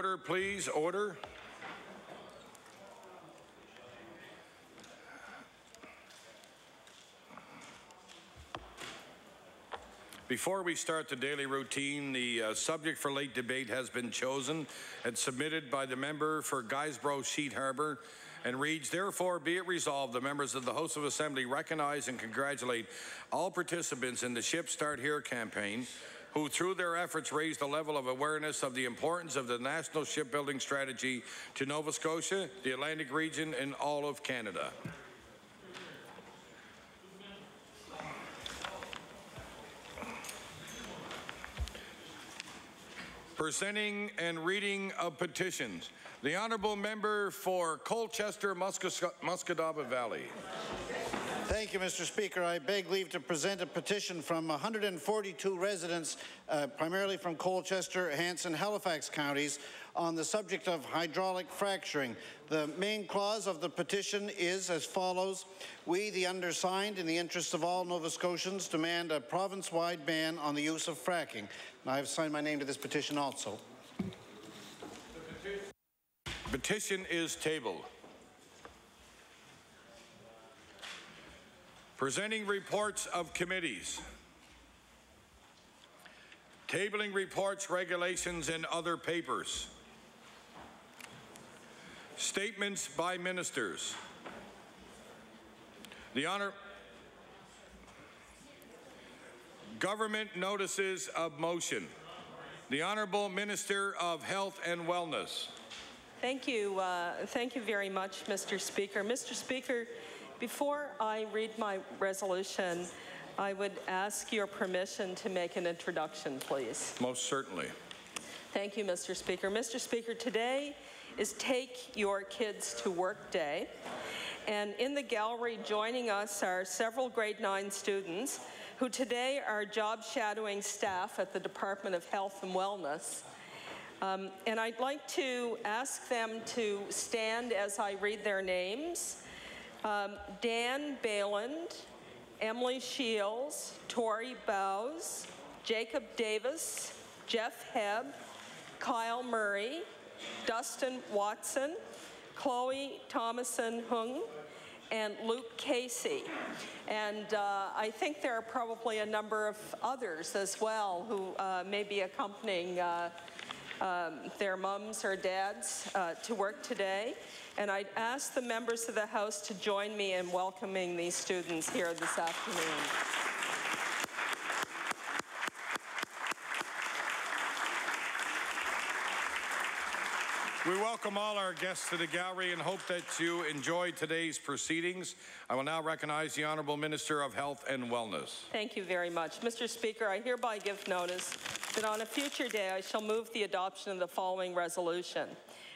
Order, please. Order. Before we start the daily routine, the subject for late debate has been chosen and submitted by the member for Guysborough Sheet Harbour and reads, therefore be it resolved, the members of the House of Assembly recognize and congratulate all participants in the Ship Start Here campaign who through their efforts raised the level of awareness of the importance of the national shipbuilding strategy to Nova Scotia, the Atlantic region and all of Canada. Presenting and reading of petitions. The Honourable Member for Colchester, Muscatawba Valley. Thank you, Mr. Speaker. I beg leave to present a petition from 142 residents, primarily from Colchester, Hanson, Halifax counties, on the subject of hydraulic fracturing. The main clause of the petition is as follows. We, the undersigned, in the interest of all Nova Scotians, demand a province-wide ban on the use of fracking. And I have signed my name to this petition also. The petition is tabled. Presenting reports of committees. Tabling reports, regulations, and other papers. Statements by ministers. The Government notices of motion. The Honourable Minister of Health and Wellness. Thank you very much, Mr. Speaker. Mr. Speaker, before I read my resolution, I would ask your permission to make an introduction, please. Most certainly. Thank you, Mr. Speaker. Mr. Speaker, today is Take Your Kids to Work Day, and in the gallery joining us are several grade 9 students who today are job shadowing staff at the Department of Health and Wellness. And I'd like to ask them to stand as I read their names. Dan Bayland, Emily Shields, Tori Bowes, Jacob Davis, Jeff Hebb, Kyle Murray, Dustin Watson, Chloe Thomason-Hung, and Luke Casey. And I think there are probably a number of others as well who may be accompanying their mums or dads to work today. And I'd ask the members of the House to join me in welcoming these students here this afternoon. We welcome all our guests to the gallery and hope that you enjoyed today's proceedings. I will now recognize the Honourable Minister of Health and Wellness. Thank you very much. Mr. Speaker, I hereby give notice that on a future day I shall move the adoption of the following resolution.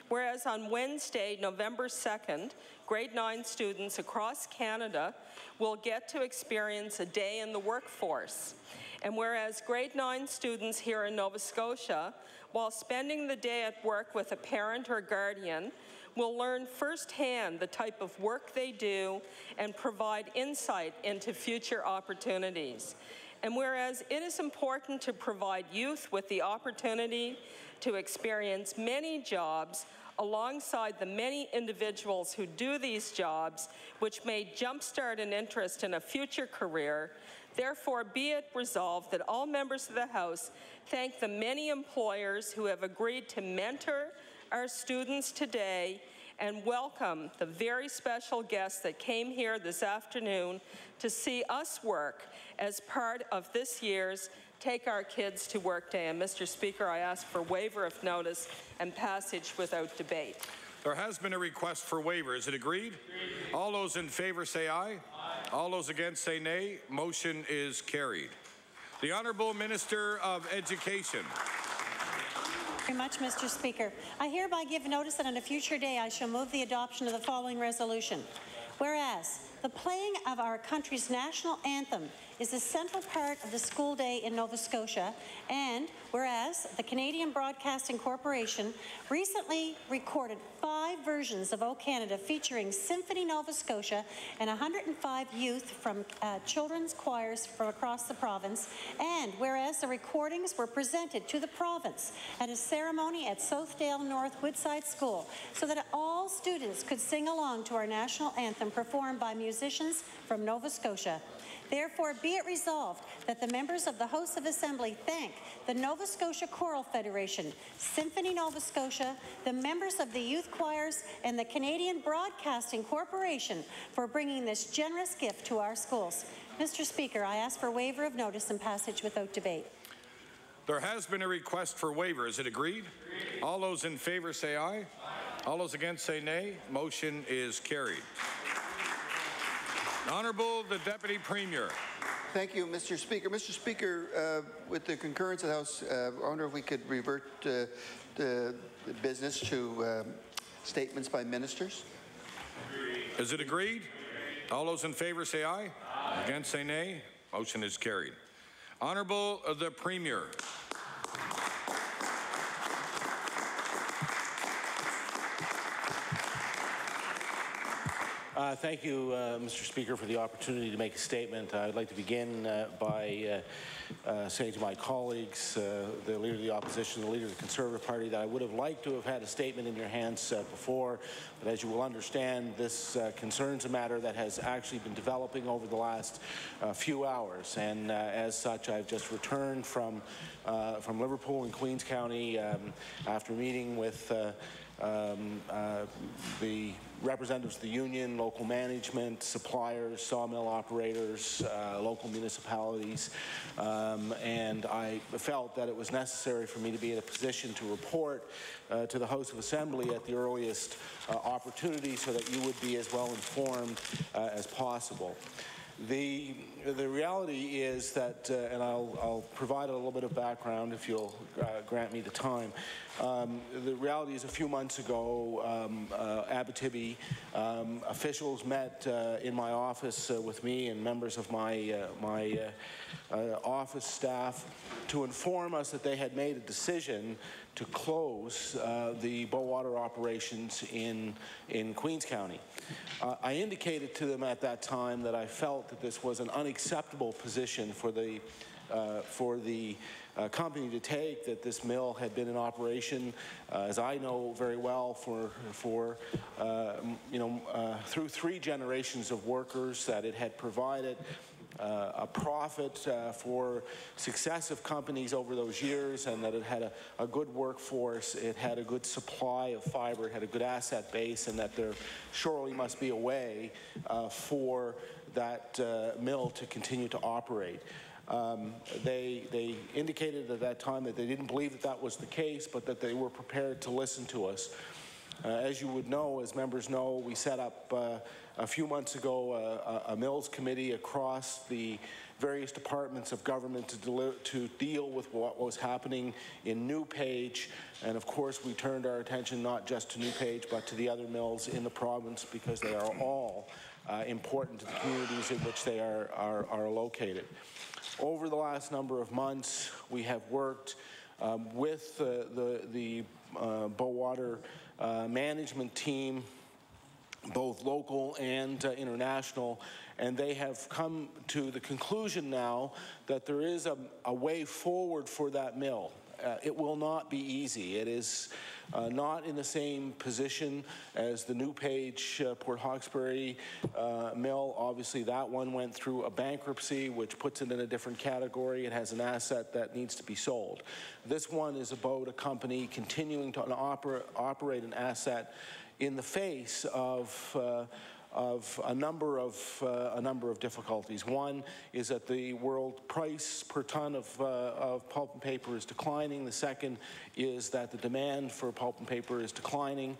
Whereas on Wednesday, November 2nd, grade 9 students across Canada will get to experience a day in the workforce. And whereas grade 9 students here in Nova Scotia, while spending the day at work with a parent or guardian, will learn firsthand the type of work they do and provide insight into future opportunities. And whereas it is important to provide youth with the opportunity to experience many jobs alongside the many individuals who do these jobs, which may jumpstart an interest in a future career, therefore be it resolved that all members of the House thank the many employers who have agreed to mentor our students today and welcome the very special guests that came here this afternoon to see us work as part of this year's Take Our Kids to Work Day. And Mr. Speaker, I ask for waiver of notice and passage without debate. There has been a request for waiver. Is it agreed? Agreed. All those in favour say aye. Aye. All those against say nay. Motion is carried. The Honourable Minister of Education. Very much, Mr. Speaker. I hereby give notice that on a future day I shall move the adoption of the following resolution. Whereas the The playing of our country's national anthem is a central part of the school day in Nova Scotia, and whereas the Canadian Broadcasting Corporation recently recorded 5 versions of O Canada featuring Symphony Nova Scotia and 105 youth from children's choirs from across the province, and whereas the recordings were presented to the province at a ceremony at Southdale North Woodside School so that all students could sing along to our national anthem performed by musicians from Nova Scotia. Therefore, be it resolved that the members of the House of Assembly thank the Nova Scotia Choral Federation, Symphony Nova Scotia, the members of the youth choirs, and the Canadian Broadcasting Corporation for bringing this generous gift to our schools. Mr. Speaker, I ask for waiver of notice and passage without debate. There has been a request for waiver. Is it agreed? All those in favour say aye. Aye. All those against say nay. Motion is carried. Honourable the Deputy Premier. Thank you, Mr. Speaker. Mr. Speaker, with the concurrence of the House, I wonder if we could revert the business to statements by ministers. Is it agreed? All those in favour say aye. Aye. Against say nay. Motion is carried. Honourable the Premier. Thank you, Mr. Speaker, for the opportunity to make a statement. I'd like to begin by saying to my colleagues, the Leader of the Opposition, the Leader of the Conservative Party, that I would have liked to have had a statement in your hands before, but as you will understand, this concerns a matter that has actually been developing over the last few hours, and as such, I've just returned from Liverpool and Queens County after meeting with the representatives of the union, local management, suppliers, sawmill operators, local municipalities, and I felt that it was necessary for me to be in a position to report to the House of Assembly at the earliest opportunity so that you would be as well informed as possible. The reality is that, and I'll provide a little bit of background if you'll grant me the time. The reality is a few months ago, Abitibi officials met in my office with me and members of my office staff to inform us that they had made a decision to close the Bowater operations in Queens County. I indicated to them at that time that I felt that this was an unacceptable position for the company to take, that this mill had been in operation, as I know very well, through 3 generations of workers, that it had provided a profit for successive companies over those years, and that it had a good workforce, it had a good supply of fiber, it had a good asset base, and that there surely must be a way for that mill to continue to operate. They indicated at that time that they didn't believe that that was the case, but that they were prepared to listen to us. As you would know, as members know, we set up a few months ago a Mills Committee across the various departments of government to deal with what was happening in New Page, and of course we turned our attention not just to New Page but to the other mills in the province, because they are all important to the communities in which they are located. Over the last number of months, we have worked with the Bowater management team, both local and international, and they have come to the conclusion now that there is a way forward for that mill. It will not be easy. It is not in the same position as the New Page Port Hawkesbury mill. Obviously, that one went through a bankruptcy, which puts it in a different category. It has an asset that needs to be sold. This one is about a company continuing to operate an asset in the face of a number of difficulties. One is that the world price per ton of pulp and paper is declining. The second is that the demand for pulp and paper is declining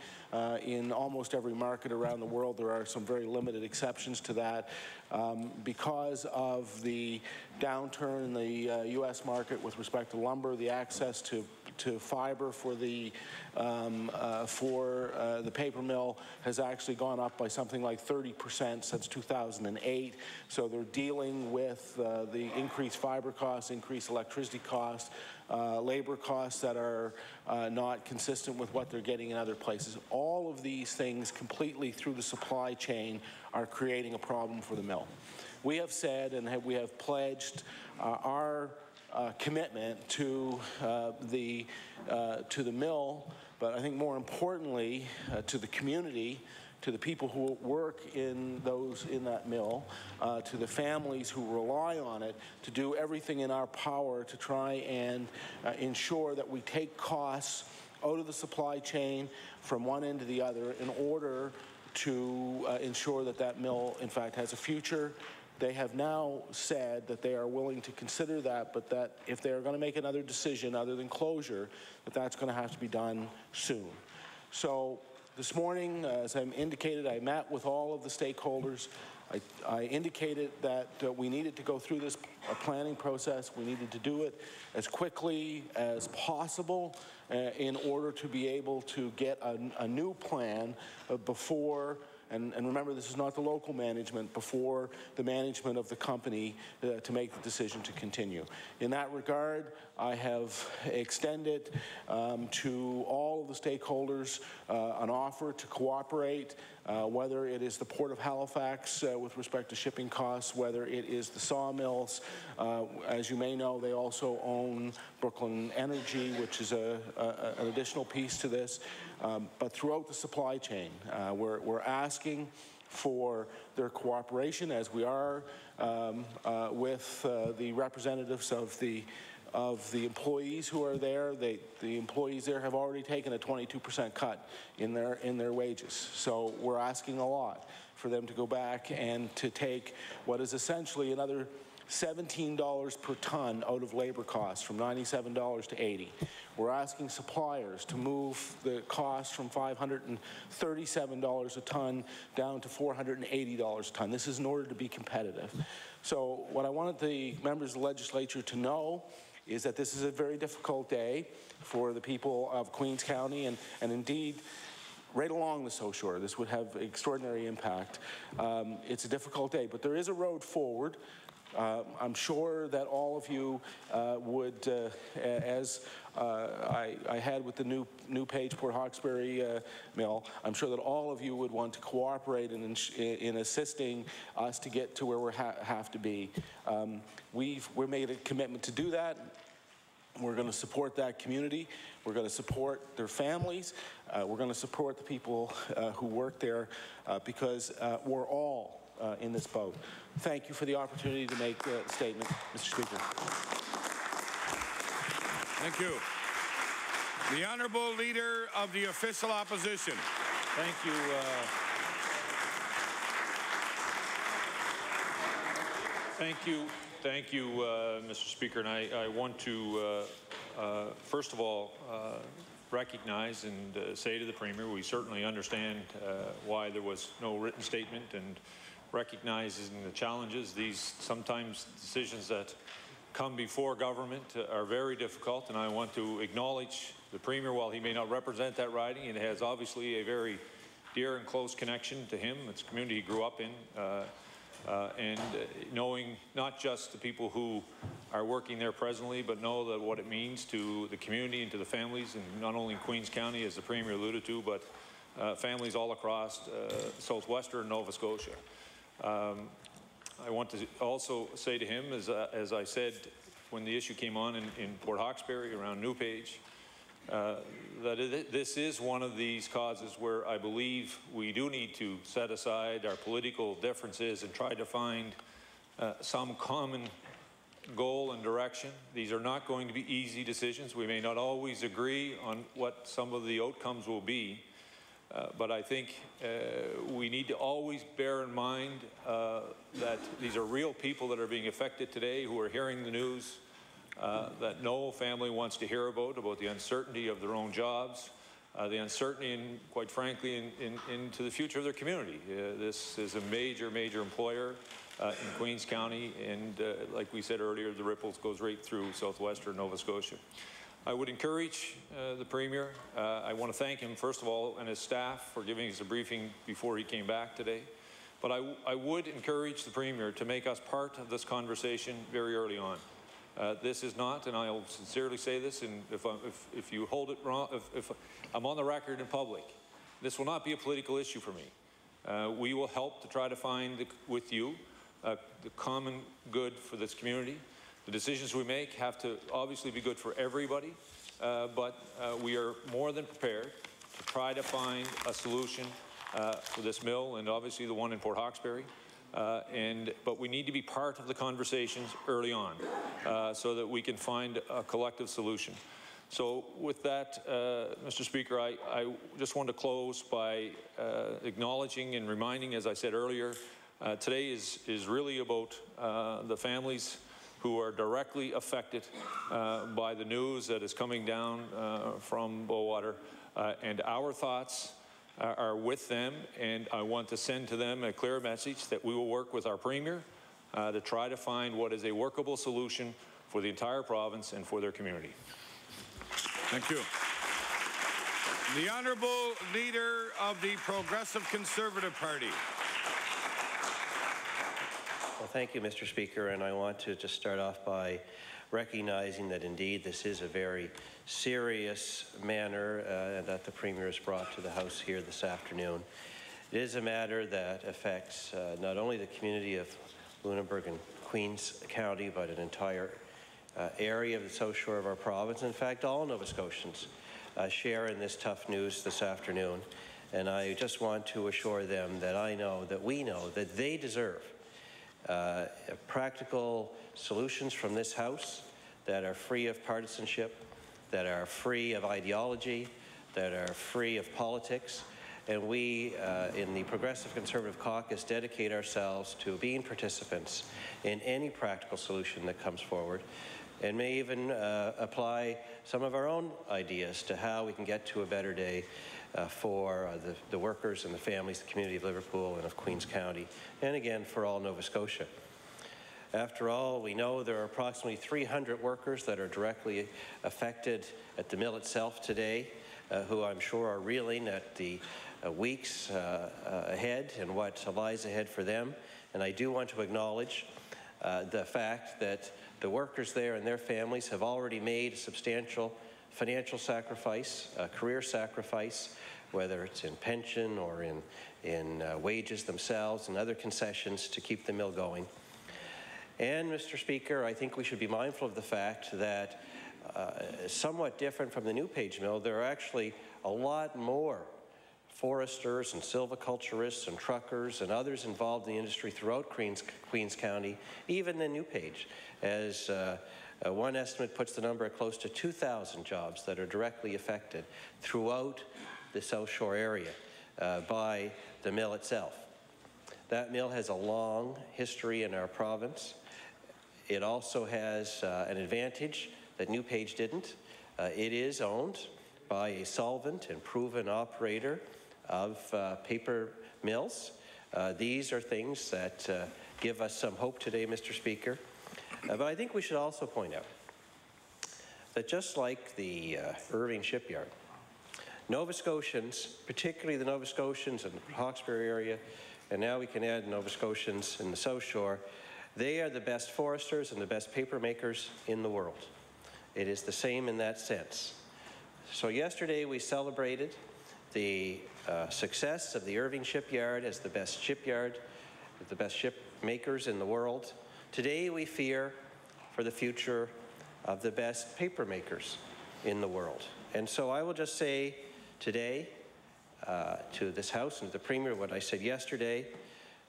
in almost every market around the world. There are some very limited exceptions to that. Because of the downturn in the U.S. market with respect to lumber, the access to to fiber for the paper mill has actually gone up by something like 30% since 2008. So they're dealing with the increased fiber costs, increased electricity costs, labor costs that are not consistent with what they're getting in other places. All of these things completely through the supply chain are creating a problem for the mill. We have said and we have pledged our commitment to the mill, but I think more importantly to the community, to the people who work in that mill, to the families who rely on it, to do everything in our power to try and ensure that we take costs out of the supply chain from one end to the other in order to ensure that that mill, in fact, has a future. They have now said that they are willing to consider that, but that if they are going to make another decision other than closure, that that's going to have to be done soon. So this morning, as I indicated, I met with all of the stakeholders. I indicated that we needed to go through this planning process. We needed to do it as quickly as possible in order to be able to get a new plan before. And remember, this is not the local management, before the management of the company to make the decision to continue. In that regard, I have extended to all of the stakeholders an offer to cooperate, whether it is the Port of Halifax with respect to shipping costs, whether it is the sawmills. As you may know, they also own Brooklyn Energy, which is an additional piece to this. But throughout the supply chain, we're asking for their cooperation, as we are with the representatives of the employees who are there. The employees there have already taken a 22% cut in their wages. So we're asking a lot for them to go back and to take what is essentially another $17 per ton out of labor costs, from $97 to $80. We're asking suppliers to move the cost from $537 a ton down to $480 a ton. This is in order to be competitive. So what I wanted the members of the legislature to know is that this is a very difficult day for the people of Queens County, and indeed right along the South Shore. This would have extraordinary impact. It's a difficult day, but there is a road forward. I'm sure that all of you would, as I had with the new Page Port Hawkesbury mill, I'm sure that all of you would want to cooperate in assisting us to get to where we have to be. We've made a commitment to do that. We're going to support that community. We're going to support their families. We're going to support the people who work there because we're all in this boat. Thank you for the opportunity to make a statement, Mr. Speaker. Thank you. The Honourable Leader of the Official Opposition. Thank you. Thank you, Mr. Speaker. And I want to, first of all, recognize and say to the Premier, we certainly understand why there was no written statement, and recognizing the challenges. These sometimes decisions that come before government are very difficult, and I want to acknowledge the Premier. While he may not represent that riding, it has obviously a very dear and close connection to him. It's a community he grew up in, and knowing not just the people who are working there presently, but know that what it means to the community and to the families, and not only in Queens County, as the Premier alluded to, but families all across southwestern Nova Scotia. I want to also say to him, as I said when the issue came on in Port Hawkesbury around New Page, that this is one of these causes where I believe we do need to set aside our political differences and try to find some common goal and direction. These are not going to be easy decisions. We may not always agree on what some of the outcomes will be. But I think we need to always bear in mind that these are real people that are being affected today, who are hearing the news that no family wants to hear about the uncertainty of their own jobs, the uncertainty, and quite frankly, into the future of their community. This is a major, major employer in Queens County, and like we said earlier, the ripples goes right through southwestern Nova Scotia. I would encourage the Premier. I want to thank him, first of all, and his staff for giving us a briefing before he came back today. But I would encourage the Premier to make us part of this conversation very early on. This is not, and I'll sincerely say this, and if you hold it wrong, if I'm on the record in public, this will not be a political issue for me. We will help to try to find with you the common good for this community. The decisions we make have to obviously be good for everybody, but we are more than prepared to try to find a solution for this mill and obviously the one in Port Hawkesbury. But we need to be part of the conversations early on so that we can find a collective solution. So with that, Mr. Speaker, I just want to close by acknowledging and reminding, as I said earlier, today is really about the families who are directly affected by the news that is coming down from Bowater, and our thoughts are with them, and I want to send to them a clear message that we will work with our Premier to try to find what is a workable solution for the entire province and for their community. Thank you. The Honourable Leader of the Progressive Conservative Party. Well, thank you, Mr. Speaker, and I want to just start off by recognizing that indeed this is a very serious matter that the Premier has brought to the House here this afternoon. It is a matter that affects not only the community of Lunenburg and Queens County, but an entire area of the South Shore of our province. In fact, all Nova Scotians share in this tough news this afternoon. And I just want to assure them that I know, that we know, that they deserve practical solutions from this House that are free of partisanship, that are free of ideology, that are free of politics. And we, in the Progressive Conservative Caucus, dedicate ourselves to being participants in any practical solution that comes forward, and may even apply some of our own ideas to how we can get to a better day for the workers and the families, the community of Liverpool and of Queens County, and again for all Nova Scotia. After all, we know there are approximately 300 workers that are directly affected at the mill itself today, who I'm sure are reeling at the weeks ahead and what lies ahead for them. And I do want to acknowledge the fact that the workers there and their families have already made a substantial financial sacrifice, a career sacrifice, whether it's in pension or in wages themselves and other concessions to keep the mill going. And, Mr. Speaker, I think we should be mindful of the fact that somewhat different from the New Page Mill, there are actually a lot more foresters and silviculturists and truckers and others involved in the industry throughout Queens County, even than New Page, as one estimate puts the number at close to 2,000 jobs that are directly affected throughout the South Shore area by the mill itself. That mill has a long history in our province. It also has an advantage that New Page didn't. It is owned by a solvent and proven operator of paper mills. These are things that give us some hope today, Mr. Speaker. But I think we should also point out that just like the Irving shipyard, Nova Scotians, particularly the Nova Scotians in the Hawkesbury area, and now we can add Nova Scotians in the South Shore, they are the best foresters and the best paper makers in the world. It is the same in that sense. So yesterday we celebrated the success of the Irving shipyard as the best shipyard, the best ship makers in the world. Today we fear for the future of the best paper makers in the world. And so I will just say today to this House and to the Premier what I said yesterday,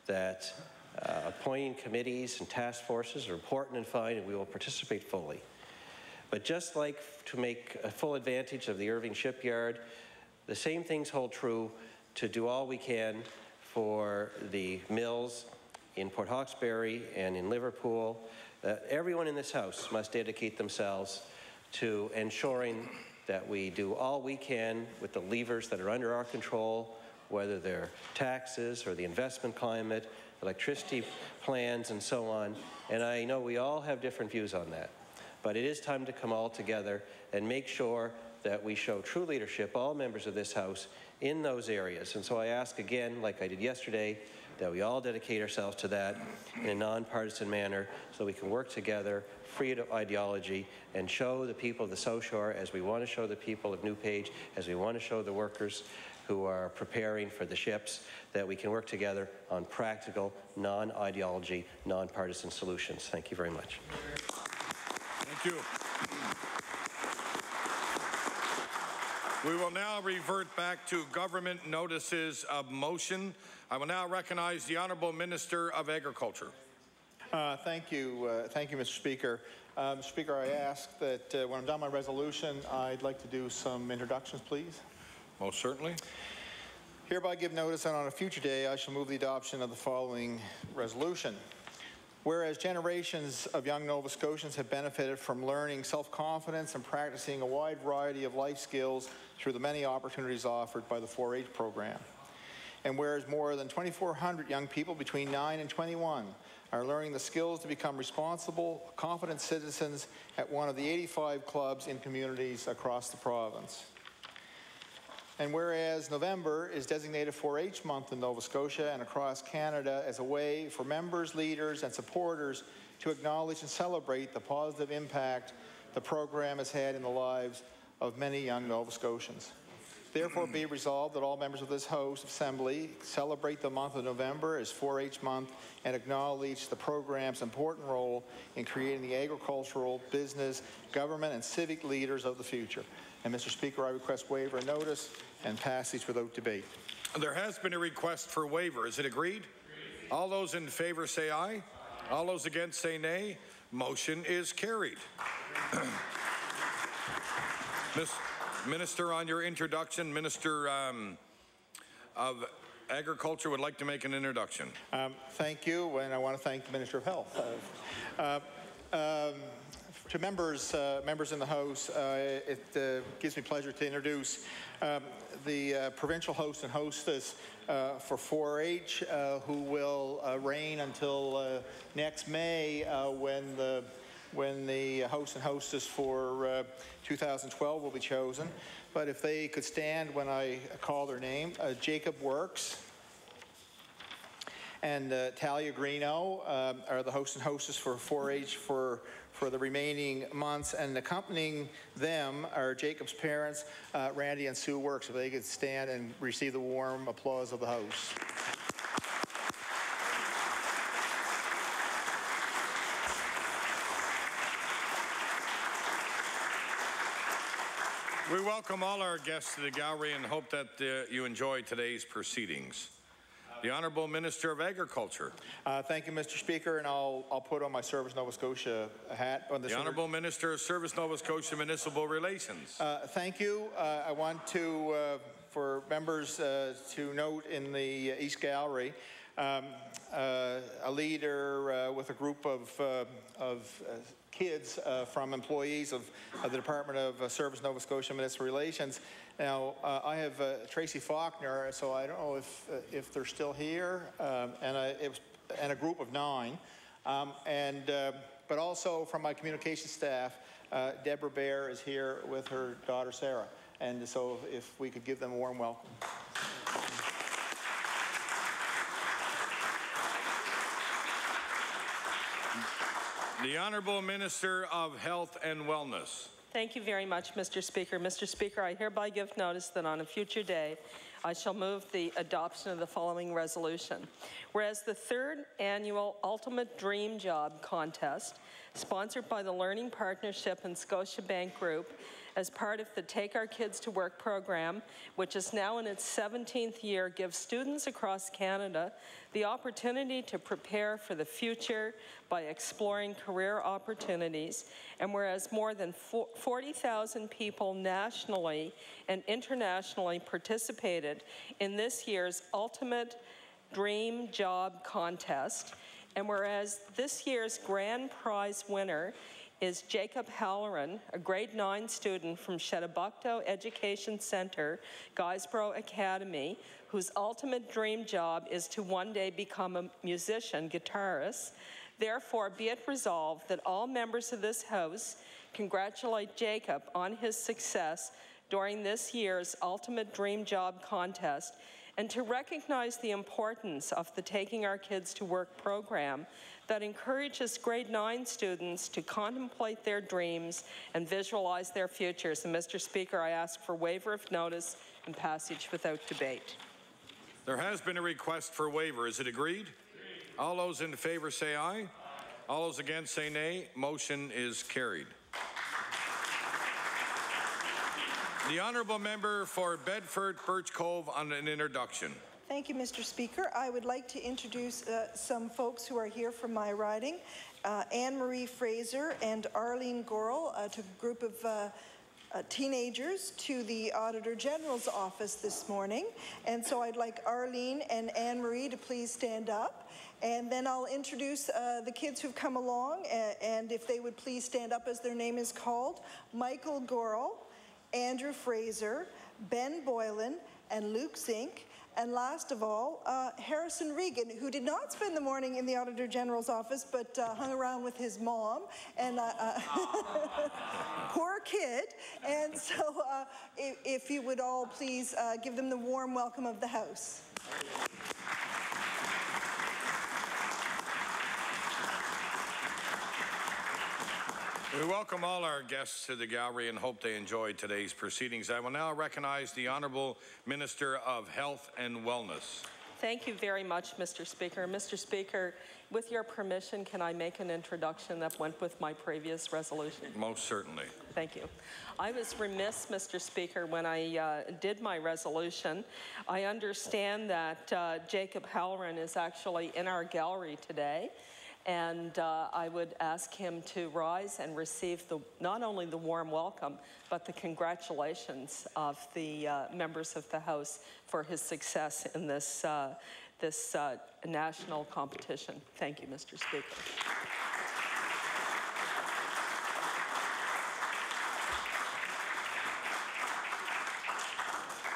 that appointing committees and task forces are important and fine, and we will participate fully. But just like to make a full advantage of the Irving shipyard, the same things hold true to do all we can for the mills in Port Hawkesbury and in Liverpool. Everyone in this House must dedicate themselves to ensuring that we do all we can with the levers that are under our control, whether they're taxes or the investment climate, electricity plans, and so on. And I know we all have different views on that. But it is time to come all together and make sure that we show true leadership, all members of this House, in those areas. And so I ask again, like I did yesterday, that we all dedicate ourselves to that in a nonpartisan manner so we can work together, free of ideology, and show the people of the South Shore, as we want to show the people of Newpage, as we want to show the workers who are preparing for the ships, that we can work together on practical, non-ideology, nonpartisan solutions. Thank you very much. Thank you. We will now revert back to government notices of motion. I will now recognize the Honourable Minister of Agriculture. Thank you, Mr. Speaker. Mr. Speaker, I ask that when I'm done my resolution, I'd like to do some introductions, please. Most certainly. Hereby give notice that on a future day I shall move the adoption of the following resolution. Whereas generations of young Nova Scotians have benefited from learning self-confidence and practicing a wide variety of life skills through the many opportunities offered by the 4-H program. And whereas more than 2,400 young people between 9 and 21 are learning the skills to become responsible, confident citizens at one of the 85 clubs in communities across the province. And whereas November is designated 4-H month in Nova Scotia and across Canada as a way for members, leaders, and supporters to acknowledge and celebrate the positive impact the program has had in the lives of many young Nova Scotians. Therefore, be resolved that all members of this House Assembly celebrate the month of November as 4-H month and acknowledge the program's important role in creating the agricultural, business, government, and civic leaders of the future. And Mr. Speaker, I request waiver of notice and passage without debate. There has been a request for waiver. Is it agreed? All those in favour say aye. All those against say nay. Motion is carried. Minister, on your introduction, Minister of Agriculture would like to make an introduction. Thank you, and I want to thank the Minister of Health. To members in the House, it gives me pleasure to introduce the provincial host and hostess for 4-H, who will reign until next May, when the host and hostess for 2012 will be chosen. But if they could stand when I call their name, Jacob Works and Talia Greeno are the host and hostess for 4-H for the remaining months, and accompanying them are Jacob's parents, Randy and Sue Works. If they could stand and receive the warm applause of the House. We welcome all our guests to the gallery and hope that you enjoy today's proceedings. The Honourable Minister of Agriculture. Thank you, Mr. Speaker, and I'll put on my Service Nova Scotia hat. On the Honourable Minister of Service Nova Scotia Municipal Relations. Thank you. I want to, for members to note in the East Gallery, a leader with a group of kids from employees of the Department of Service Nova Scotia Municipal Relations. Now, I have Tracy Faulkner, so I don't know if they're still here, and a group of 9. But also from my communication staff, Deborah Bear is here with her daughter Sarah. And so if we could give them a warm welcome. The Honourable Minister of Health and Wellness. Thank you very much, Mr. Speaker. Mr. Speaker, I hereby give notice that on a future day, I shall move the adoption of the following resolution. Whereas the 3rd annual Ultimate Dream Job Contest, sponsored by the Learning Partnership and Scotia Bank Group, as part of the Take Our Kids to Work program, which is now in its 17th year, gives students across Canada the opportunity to prepare for the future by exploring career opportunities. And whereas more than 40,000 people nationally and internationally participated in this year's Ultimate Dream Job Contest, and whereas this year's grand prize winner is Jacob Halloran, a grade 9 student from Shetibukto Education Centre, Guysborough Academy, whose ultimate dream job is to one day become a musician, guitarist. Therefore, be it resolved that all members of this House congratulate Jacob on his success during this year's Ultimate Dream Job Contest, and to recognize the importance of the Taking Our Kids to Work program that encourages grade 9 students to contemplate their dreams and visualize their futures. And Mr. Speaker, I ask for waiver of notice and passage without debate. There has been a request for waiver. Is it agreed? All those in favor say aye. All those against say nay. Motion is carried. The honourable member for Bedford Birch Cove on an introduction. Thank you, Mr. Speaker. I would like to introduce some folks who are here from my riding. Anne-Marie Fraser and Arlene Gorel, to a group of teenagers to the Auditor General's office this morning. And so I'd like Arlene and Anne-Marie to please stand up. And then I'll introduce the kids who've come along, and if they would please stand up as their name is called. Michael Gorel, Andrew Fraser, Ben Boylan, and Luke Zink. And last of all, Harrison Regan, who did not spend the morning in the Auditor General's office, but hung around with his mom. And poor kid. And so if you would all please give them the warm welcome of the House. We welcome all our guests to the gallery and hope they enjoyed today's proceedings. I will now recognize the Honourable Minister of Health and Wellness. Thank you very much, Mr. Speaker. Mr. Speaker, with your permission, can I make an introduction that went with my previous resolution? Most certainly. Thank you. I was remiss, Mr. Speaker, when I did my resolution. I understand that Jacob Halloran is actually in our gallery today. And I would ask him to rise and receive not only the warm welcome, but the congratulations of the members of the House for his success in this, national competition. Thank you, Mr. Speaker.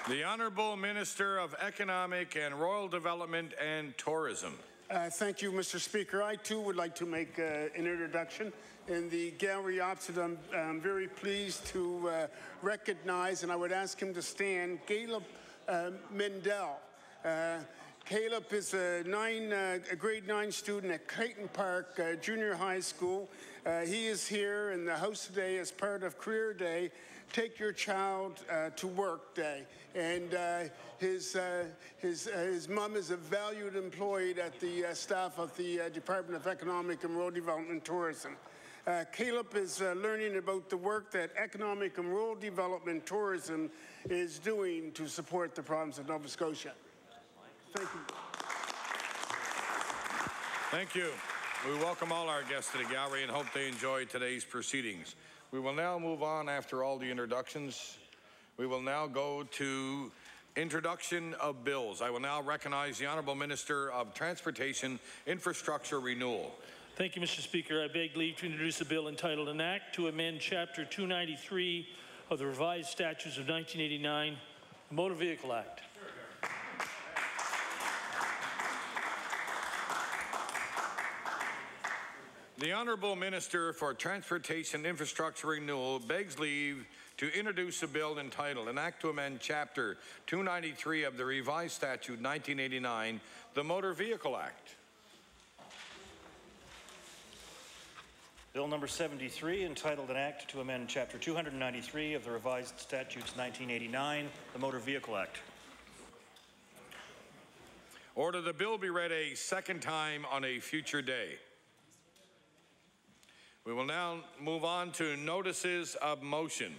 The Honourable Minister of Economic and Rural Development and Tourism. Thank you, Mr. Speaker. I, too, would like to make an introduction. In the gallery opposite, I'm very pleased to recognize, and I would ask him to stand, Caleb Mendel. Caleb is a grade 9 student at Clayton Park Junior High School. He is here in the House today as part of Career Day, Take Your Child to Work Day. And his mom is a valued employee at the staff of the Department of Economic and Rural Development and Tourism. Caleb is learning about the work that Economic and Rural Development and Tourism is doing to support the province of Nova Scotia. Thank you. Thank you. We welcome all our guests to the gallery and hope they enjoyed today's proceedings. We will now move on after all the introductions. We will now go to introduction of bills. I will now recognize the Honourable Minister of Transportation, Infrastructure Renewal. Thank you, Mr. Speaker. I beg leave to introduce a bill entitled An Act to Amend Chapter 293 of the Revised Statutes of 1989, the Motor Vehicle Act. The Honourable Minister for Transportation Infrastructure Renewal begs leave to introduce a bill entitled An Act to Amend Chapter 293 of the Revised Statute 1989, the Motor Vehicle Act. Bill number 73, entitled An Act to Amend Chapter 293 of the Revised Statutes 1989, the Motor Vehicle Act. Order the bill be read a second time on a future day. We will now move on to notices of motion.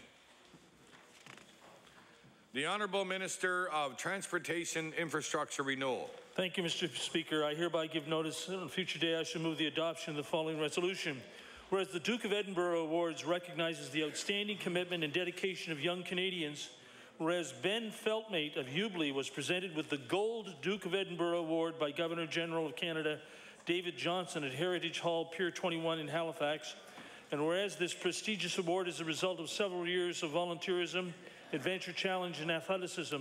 The Honourable Minister of Transportation Infrastructure Renewal. Thank you, Mr. Speaker. I hereby give notice on a future day I shall move the adoption of the following resolution. Whereas the Duke of Edinburgh Awards recognizes the outstanding commitment and dedication of young Canadians, whereas Ben Feltmate of Hubli was presented with the Gold Duke of Edinburgh Award by Governor-General of Canada David Johnson at Heritage Hall, Pier 21 in Halifax. And whereas this prestigious award is a result of several years of volunteerism, adventure challenge, and athleticism.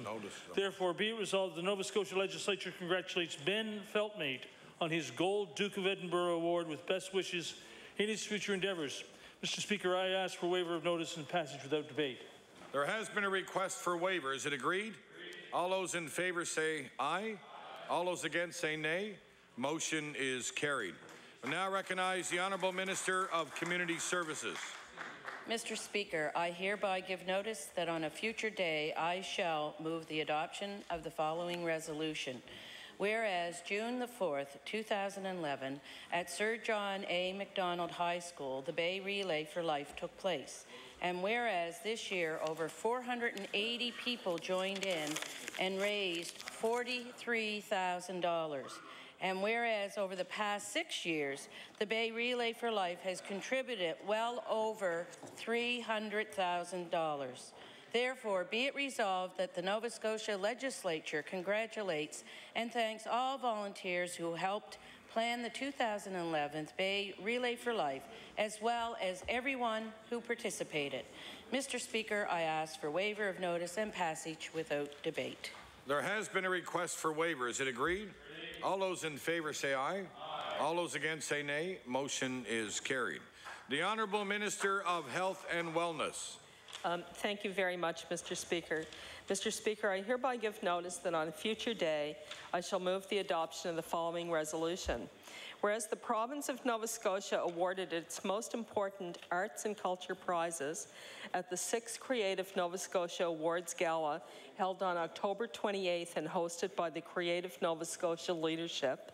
Therefore, be it resolved, the Nova Scotia Legislature congratulates Ben Feltmate on his Gold Duke of Edinburgh Award with best wishes in his future endeavours. Mr. Speaker, I ask for waiver of notice and passage without debate. There has been a request for waiver. Is it agreed? All those in favour say aye. All those against say nay. Motion is carried. I now recognize the Honourable Minister of Community Services. Mr. Speaker, I hereby give notice that on a future day I shall move the adoption of the following resolution. Whereas June the 4th, 2011, at Sir John A. Macdonald High School, the Bay Relay for Life took place. And whereas this year over 480 people joined in and raised $43,000. And whereas over the past 6 years, the Bay Relay for Life has contributed well over $300,000. Therefore, be it resolved that the Nova Scotia Legislature congratulates and thanks all volunteers who helped plan the 2011 Bay Relay for Life, as well as everyone who participated. Mr. Speaker, I ask for waiver of notice and passage without debate. There has been a request for waiver. Is it agreed? All those in favour say aye. All those against say nay. Motion is carried. The Honourable Minister of Health and Wellness. Thank you very much, Mr. Speaker. Mr. Speaker, I hereby give notice that on a future day, I shall move the adoption of the following resolution. Whereas the province of Nova Scotia awarded its most important arts and culture prizes at the 6th Creative Nova Scotia Awards Gala held on October 28th and hosted by the Creative Nova Scotia leadership,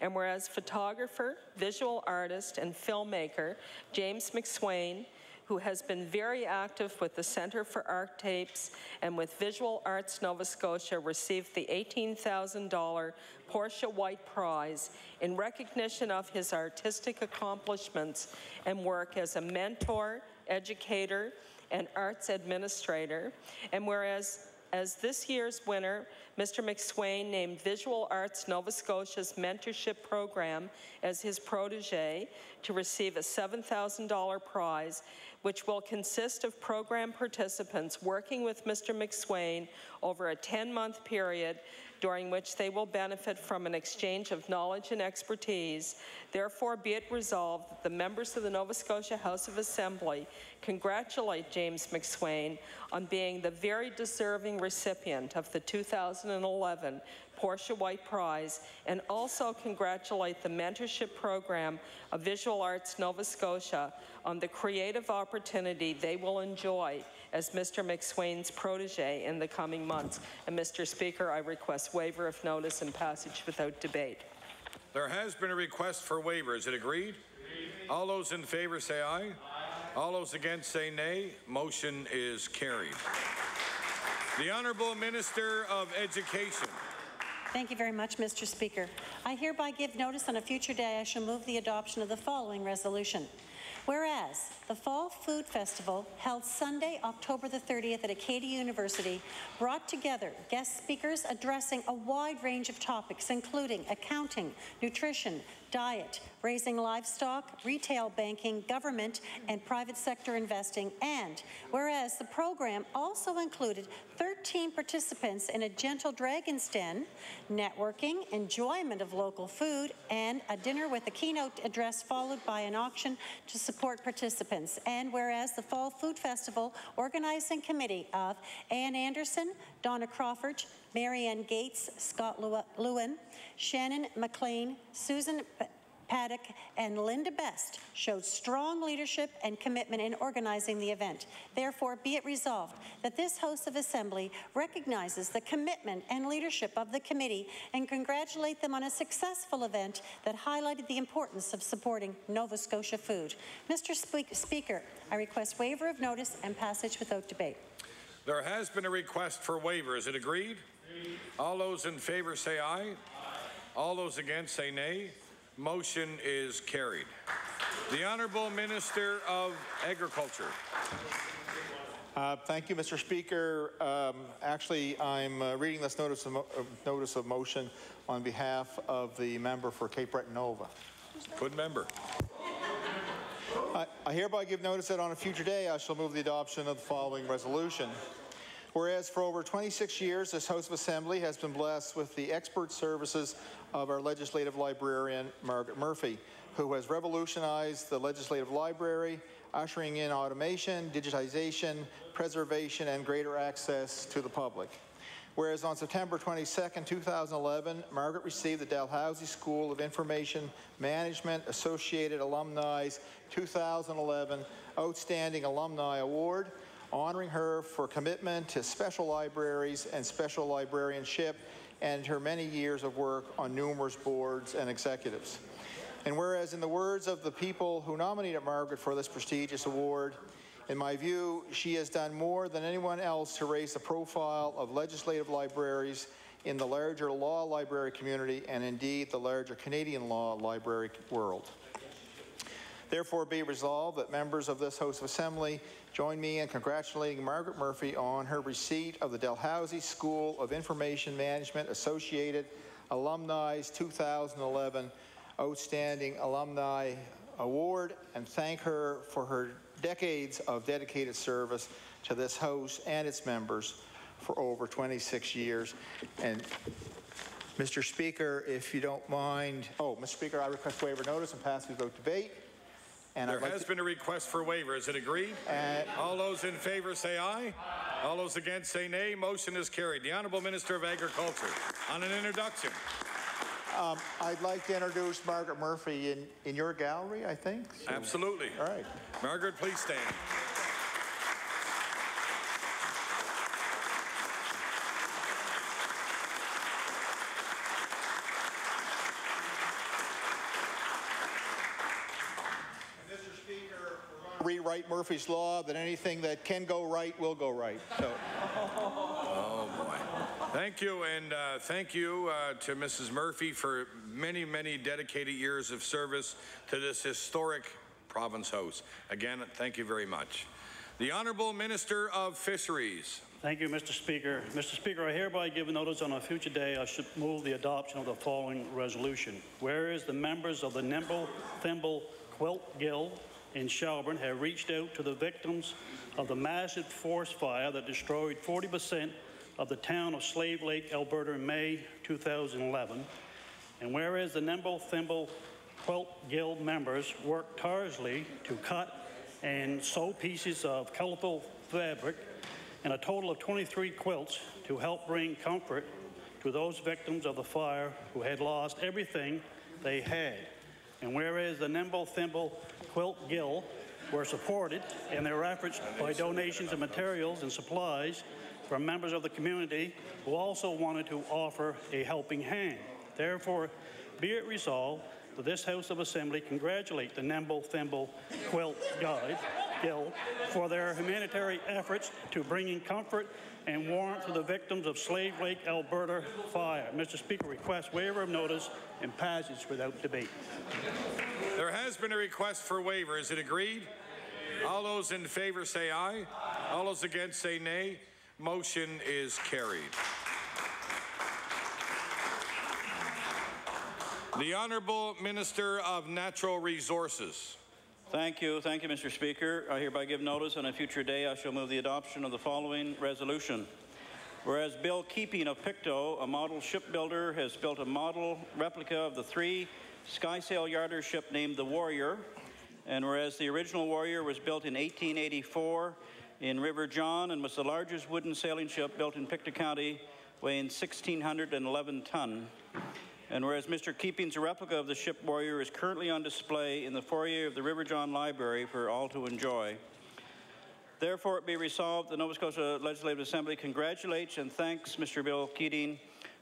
and whereas photographer, visual artist, and filmmaker James McSwain, who has been very active with the Centre for Art Tapes and with Visual Arts Nova Scotia, received the $18,000 Portia White Prize in recognition of his artistic accomplishments and work as a mentor, educator, and arts administrator. And whereas as this year's winner, Mr. McSwain named Visual Arts Nova Scotia's mentorship program as his protege to receive a $7,000 prize, which will consist of program participants working with Mr. McSwain over a 10-month period during which they will benefit from an exchange of knowledge and expertise. Therefore, be it resolved that the members of the Nova Scotia House of Assembly congratulate James McSwain on being the very deserving recipient of the 2011 Portia White Prize, and also congratulate the mentorship program of Visual Arts Nova Scotia on the creative opportunity they will enjoy as Mr. McSwain's protege in the coming months. And Mr. Speaker, I request waiver of notice and passage without debate. There has been a request for waiver. Is it agreed? All those in favour say aye. All those against say nay. Motion is carried. The Honourable Minister of Education. Thank you very much, Mr. Speaker. I hereby give notice on a future day I shall move the adoption of the following resolution. Whereas the Fall Food Festival, held Sunday, October the 30th at Acadia University, brought together guest speakers addressing a wide range of topics, including accounting, nutrition, diet, raising livestock, retail banking, government and private sector investing, and whereas the program also included 13 participants in a gentle dragon's den, networking, enjoyment of local food, and a dinner with a keynote address followed by an auction to support participants. And whereas the Fall Food Festival Organizing Committee of Ann Anderson, Donna Crawford, Marianne Gates, Scott Lewin, Shannon McLean, Susan Paddock, and Linda Best showed strong leadership and commitment in organizing the event. Therefore, be it resolved that this House of Assembly recognizes the commitment and leadership of the committee and congratulate them on a successful event that highlighted the importance of supporting Nova Scotia food. Mr. Speaker, I request waiver of notice and passage without debate. There has been a request for waiver. Is it agreed? All those in favour say aye. All those against say nay. Motion is carried. The Honourable Minister of Agriculture. Thank you, Mr. Speaker. Actually, I'm reading this notice of motion on behalf of the member for Cape Breton Nova. Good member. I hereby give notice that on a future day I shall move the adoption of the following resolution. Whereas for over 26 years, this House of Assembly has been blessed with the expert services of our legislative librarian, Margaret Murphy, who has revolutionized the legislative library, ushering in automation, digitization, preservation, and greater access to the public. Whereas on September 22, 2011, Margaret received the Dalhousie School of Information Management Associated Alumni's 2011 Outstanding Alumni Award, honoring her for commitment to special libraries and special librarianship and her many years of work on numerous boards and executives. And whereas in the words of the people who nominated Margaret for this prestigious award, in my view, she has done more than anyone else to raise the profile of legislative libraries in the larger law library community and indeed the larger Canadian law library world. Therefore, be resolved that members of this House of Assembly join me in congratulating Margaret Murphy on her receipt of the Dalhousie School of Information Management Associated Alumni's 2011 Outstanding Alumni Award, and thank her for her decades of dedicated service to this House and its members for over 26 years. And Mr. Speaker, if you don't mind, Mr. Speaker, I request waiver notice and pass without debate. And there has been a request for waiver. Is it agreed? All those in favour say aye. All those against say nay. Motion is carried. The Honourable Minister of Agriculture on an introduction. I'd like to introduce Margaret Murphy in your gallery, I think. So. Absolutely. All right. Margaret, please stand. Mr. Speaker, we're going to rewrite Murphy's Law that anything that can go right will go right. So. Oh, boy. Thank you, and thank you to Mrs. Murphy for many, many dedicated years of service to this historic province house. Again, thank you very much. The Honourable Minister of Fisheries. Thank you, Mr. Speaker. Mr. Speaker, I hereby give notice on a future day I should move the adoption of the following resolution. Whereas the members of the Nimble Thimble Quilt Guild in Shelburne have reached out to the victims of the massive forest fire that destroyed 40% of the town of Slave Lake, Alberta in May 2011. And whereas the Nimble Thimble Quilt Guild members worked tirelessly to cut and sew pieces of colorful fabric and a total of 23 quilts to help bring comfort to those victims of the fire who had lost everything they had. And whereas the Nimble Thimble Quilt Guild were supported in their efforts by donations of materials and supplies from members of the community who also wanted to offer a helping hand. Therefore, be it resolved that this House of Assembly congratulate the Nimble Thimble Quilt Guild for their humanitarian efforts to bringing comfort and warmth to the victims of Slave Lake, Alberta fire. Mr. Speaker, request waiver of notice and passage without debate. There has been a request for waiver. Is it agreed? All those in favour say aye. All those against say nay. Motion is carried. The Honourable Minister of Natural Resources. Thank you, Mr. Speaker. I hereby give notice on a future day I shall move the adoption of the following resolution. Whereas Bill Keeping of Pictou, a model shipbuilder, has built a model replica of the 3 skysail yarder ship named the Warrior, and whereas the original Warrior was built in 1884 in River John and was the largest wooden sailing ship built in Pictou County, weighing 1,611 ton. And whereas Mr. Keeping's replica of the ship Warrior is currently on display in the foyer of the River John Library for all to enjoy. Therefore, it be resolved the Nova Scotia Legislative Assembly congratulates and thanks Mr. Bill Keating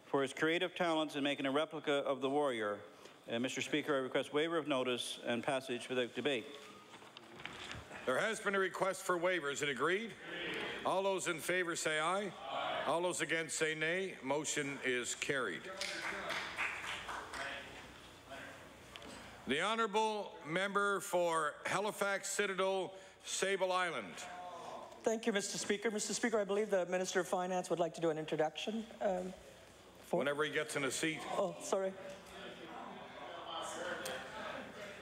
for his creative talents in making a replica of the Warrior. And Mr. Speaker, I request waiver of notice and passage without debate. There has been a request for waiver. Is it agreed? All those in favour say aye. All those against say nay. Motion is carried. The Honourable Member for Halifax Citadel, Sable Island. Thank you, Mr. Speaker. Mr. Speaker, I believe the Minister of Finance would like to do an introduction. Whenever he gets in a seat. Oh, sorry.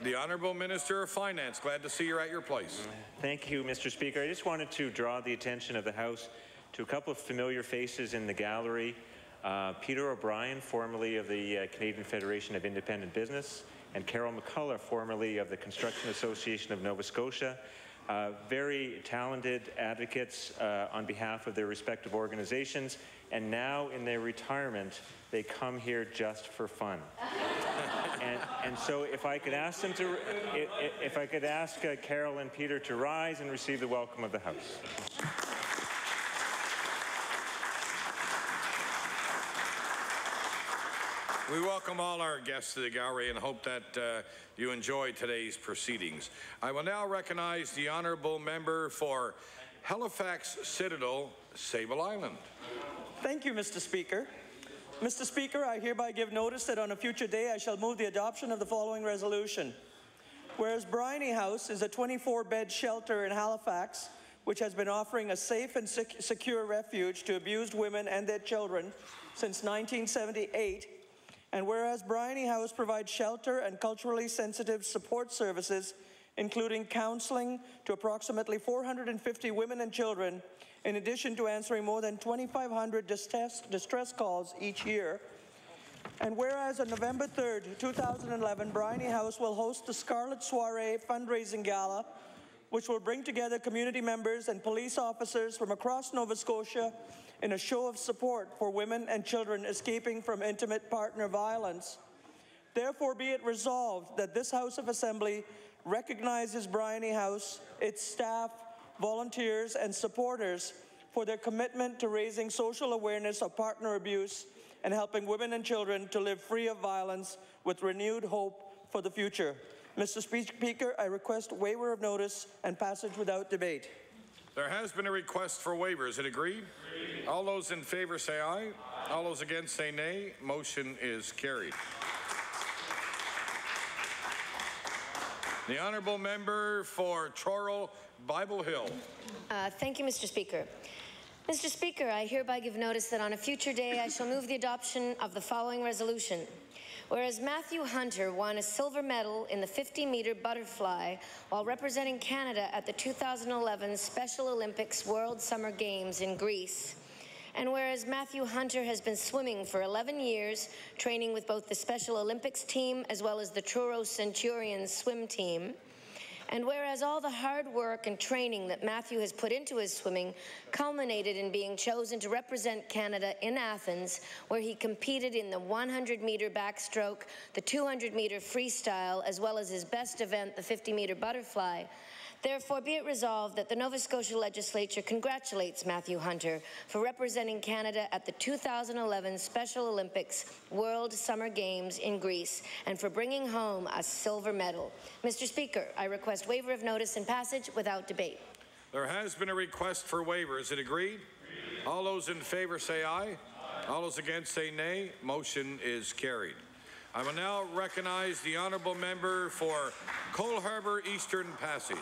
The Honourable Minister of Finance, glad to see you're at your place. Thank you, Mr. Speaker. I just wanted to draw the attention of the House to a couple of familiar faces in the gallery. Peter O'Brien, formerly of the Canadian Federation of Independent Business, and Carol McCullough, formerly of the Construction Association of Nova Scotia. Very talented advocates on behalf of their respective organizations, and now in their retirement, they come here just for fun. and so if I could ask them to, if I could ask Carol and Peter to rise and receive the welcome of the House. We welcome all our guests to the gallery and hope that you enjoy today's proceedings. I will now recognize the honourable member for Halifax Citadel, Sable Island. Thank you, Mr. Speaker. Mr. Speaker, I hereby give notice that on a future day I shall move the adoption of the following resolution. Whereas Bryony House is a 24-bed shelter in Halifax, which has been offering a safe and secure refuge to abused women and their children since 1978, and whereas Bryony House provides shelter and culturally sensitive support services, including counseling to approximately 450 women and children, in addition to answering more than 2,500 distress calls each year. And whereas on November 3rd, 2011, Bryony House will host the Scarlet Soiree fundraising gala, which will bring together community members and police officers from across Nova Scotia in a show of support for women and children escaping from intimate partner violence. Therefore, be it resolved that this House of Assembly recognizes Bryony House, its staff, volunteers, and supporters for their commitment to raising social awareness of partner abuse and helping women and children to live free of violence with renewed hope for the future. Mr. Speaker, I request waiver of notice and passage without debate. There has been a request for waiver. Is it agreed? All those in favour say aye. All those against say nay. Motion is carried. The honourable member for Trorrell, Bible Hill. Thank you, Mr. Speaker. Mr. Speaker, I hereby give notice that on a future day I shall move the adoption of the following resolution. Whereas Matthew Hunter won a silver medal in the 50-meter butterfly while representing Canada at the 2011 Special Olympics World Summer Games in Greece. And whereas Matthew Hunter has been swimming for 11 years, training with both the Special Olympics team as well as the Truro Centurions swim team. And whereas all the hard work and training that Matthew has put into his swimming culminated in being chosen to represent Canada in Athens, where he competed in the 100-meter backstroke, the 200-meter freestyle, as well as his best event, the 50-meter butterfly. Therefore, be it resolved that the Nova Scotia Legislature congratulates Matthew Hunter for representing Canada at the 2011 Special Olympics World Summer Games in Greece and for bringing home a silver medal. Mr. Speaker, I request waiver of notice and passage without debate. There has been a request for waiver. Is it agreed? All those in favour say aye. All those against say nay. Motion is carried. I will now recognize the honourable member for Cole Harbour Eastern Passage.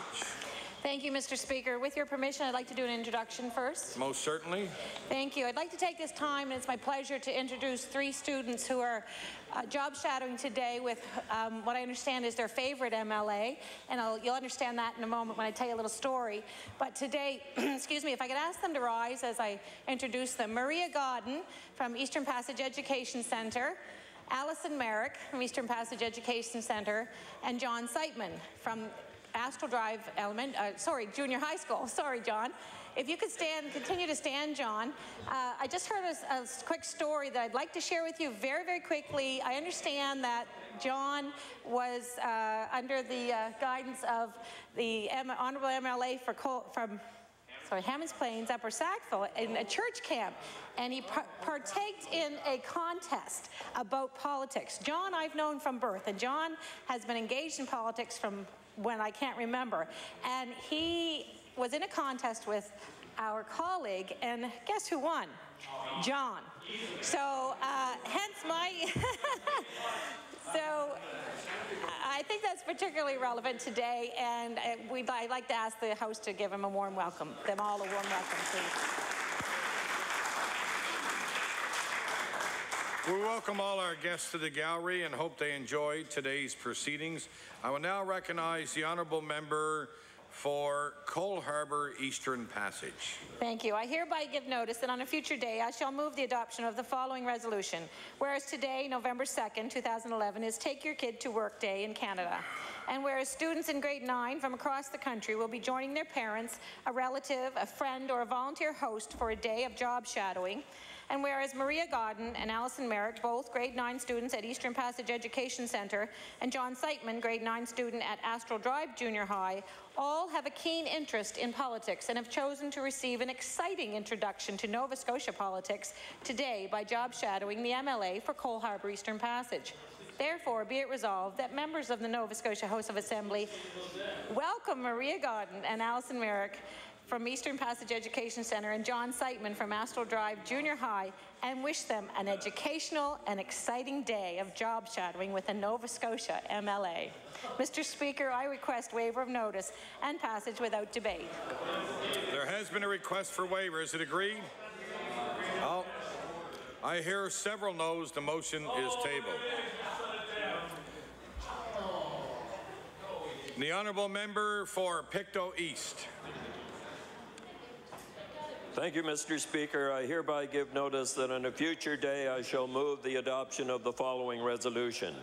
Thank you, Mr. Speaker. With your permission, I'd like to do an introduction first. Most certainly. Thank you. I'd like to take this time, and it's my pleasure to introduce 3 students who are job shadowing today with what I understand is their favorite MLA, and you'll understand that in a moment when I tell you a little story. But today, excuse me, if I could ask them to rise as I introduce them. Maria Godden from Eastern Passage Education Centre, Allison Merrick from Eastern Passage Education Centre, and John Seitman from Astral Drive Junior High School. Sorry, John. If you could stand, continue to stand, John. I just heard a quick story that I'd like to share with you very, very quickly. I understand that John was under the guidance of the Honourable MLA from Hammonds Plains, Upper Sackville, in a church camp, and he partaked in a contest about politics. John I've known from birth, and John has been engaged in politics from when I can't remember, and he was in a contest with our colleague, and guess who won? John. So hence my so I think that's particularly relevant today, and I'd like to ask the House to give him a warm welcome. Them all a warm welcome, please. We welcome all our guests to the gallery and hope they enjoy today's proceedings. I will now recognize the honourable member for Cole Harbour Eastern Passage. Thank you. I hereby give notice that on a future day I shall move the adoption of the following resolution. Whereas today, November 2nd, 2011, is Take Your Kid to Work Day in Canada. And whereas students in grade 9 from across the country will be joining their parents, a relative, a friend, or a volunteer host for a day of job shadowing. And whereas Maria Godden and Allison Merrick, both grade 9 students at Eastern Passage Education Centre, and John Seitman, grade 9 student at Astral Drive Junior High, all have a keen interest in politics and have chosen to receive an exciting introduction to Nova Scotia politics today by job shadowing the MLA for Cole Harbour Eastern Passage. Therefore, be it resolved that members of the Nova Scotia House of Assembly welcome Maria Godden and Allison Merrick from Eastern Passage Education Centre and John Seitman from Astral Drive Junior High and wish them an educational and exciting day of job shadowing with the Nova Scotia MLA. Mr. Speaker, I request waiver of notice and passage without debate. There has been a request for waiver. Is it agreed? I hear several noes. The motion is tabled. The honourable member for Pictou East. Thank you, Mr. Speaker. I hereby give notice that on a future day I shall move the adoption of the following resolution.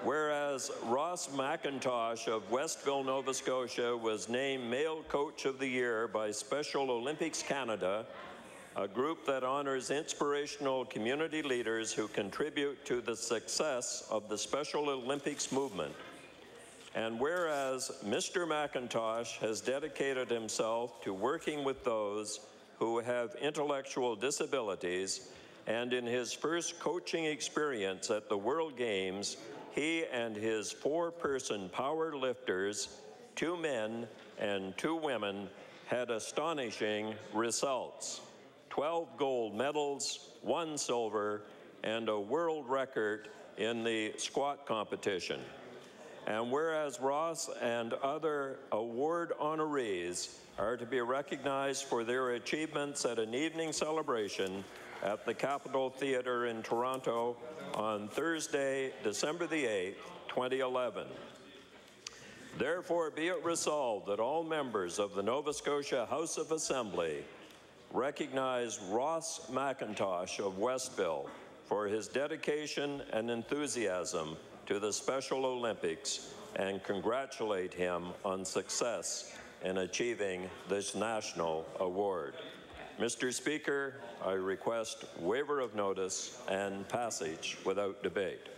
Whereas Ross McIntosh of Westville, Nova Scotia was named Male Coach of the Year by Special Olympics Canada, a group that honors inspirational community leaders who contribute to the success of the Special Olympics movement. And whereas Mr. McIntosh has dedicated himself to working with those who have intellectual disabilities, and in his first coaching experience at the World Games, he and his 4-person power lifters, 2 men and 2 women, had astonishing results. 12 gold medals, 1 silver, and a world record in the squat competition. And whereas Ross and other award honorees are to be recognized for their achievements at an evening celebration at the Capitol Theatre in Toronto on Thursday, December the 8th, 2011. Therefore, be it resolved that all members of the Nova Scotia House of Assembly recognize Ross McIntosh of Westville for his dedication and enthusiasm to the Special Olympics and congratulate him on success in achieving this national award. Mr. Speaker, I request waiver of notice and passage without debate.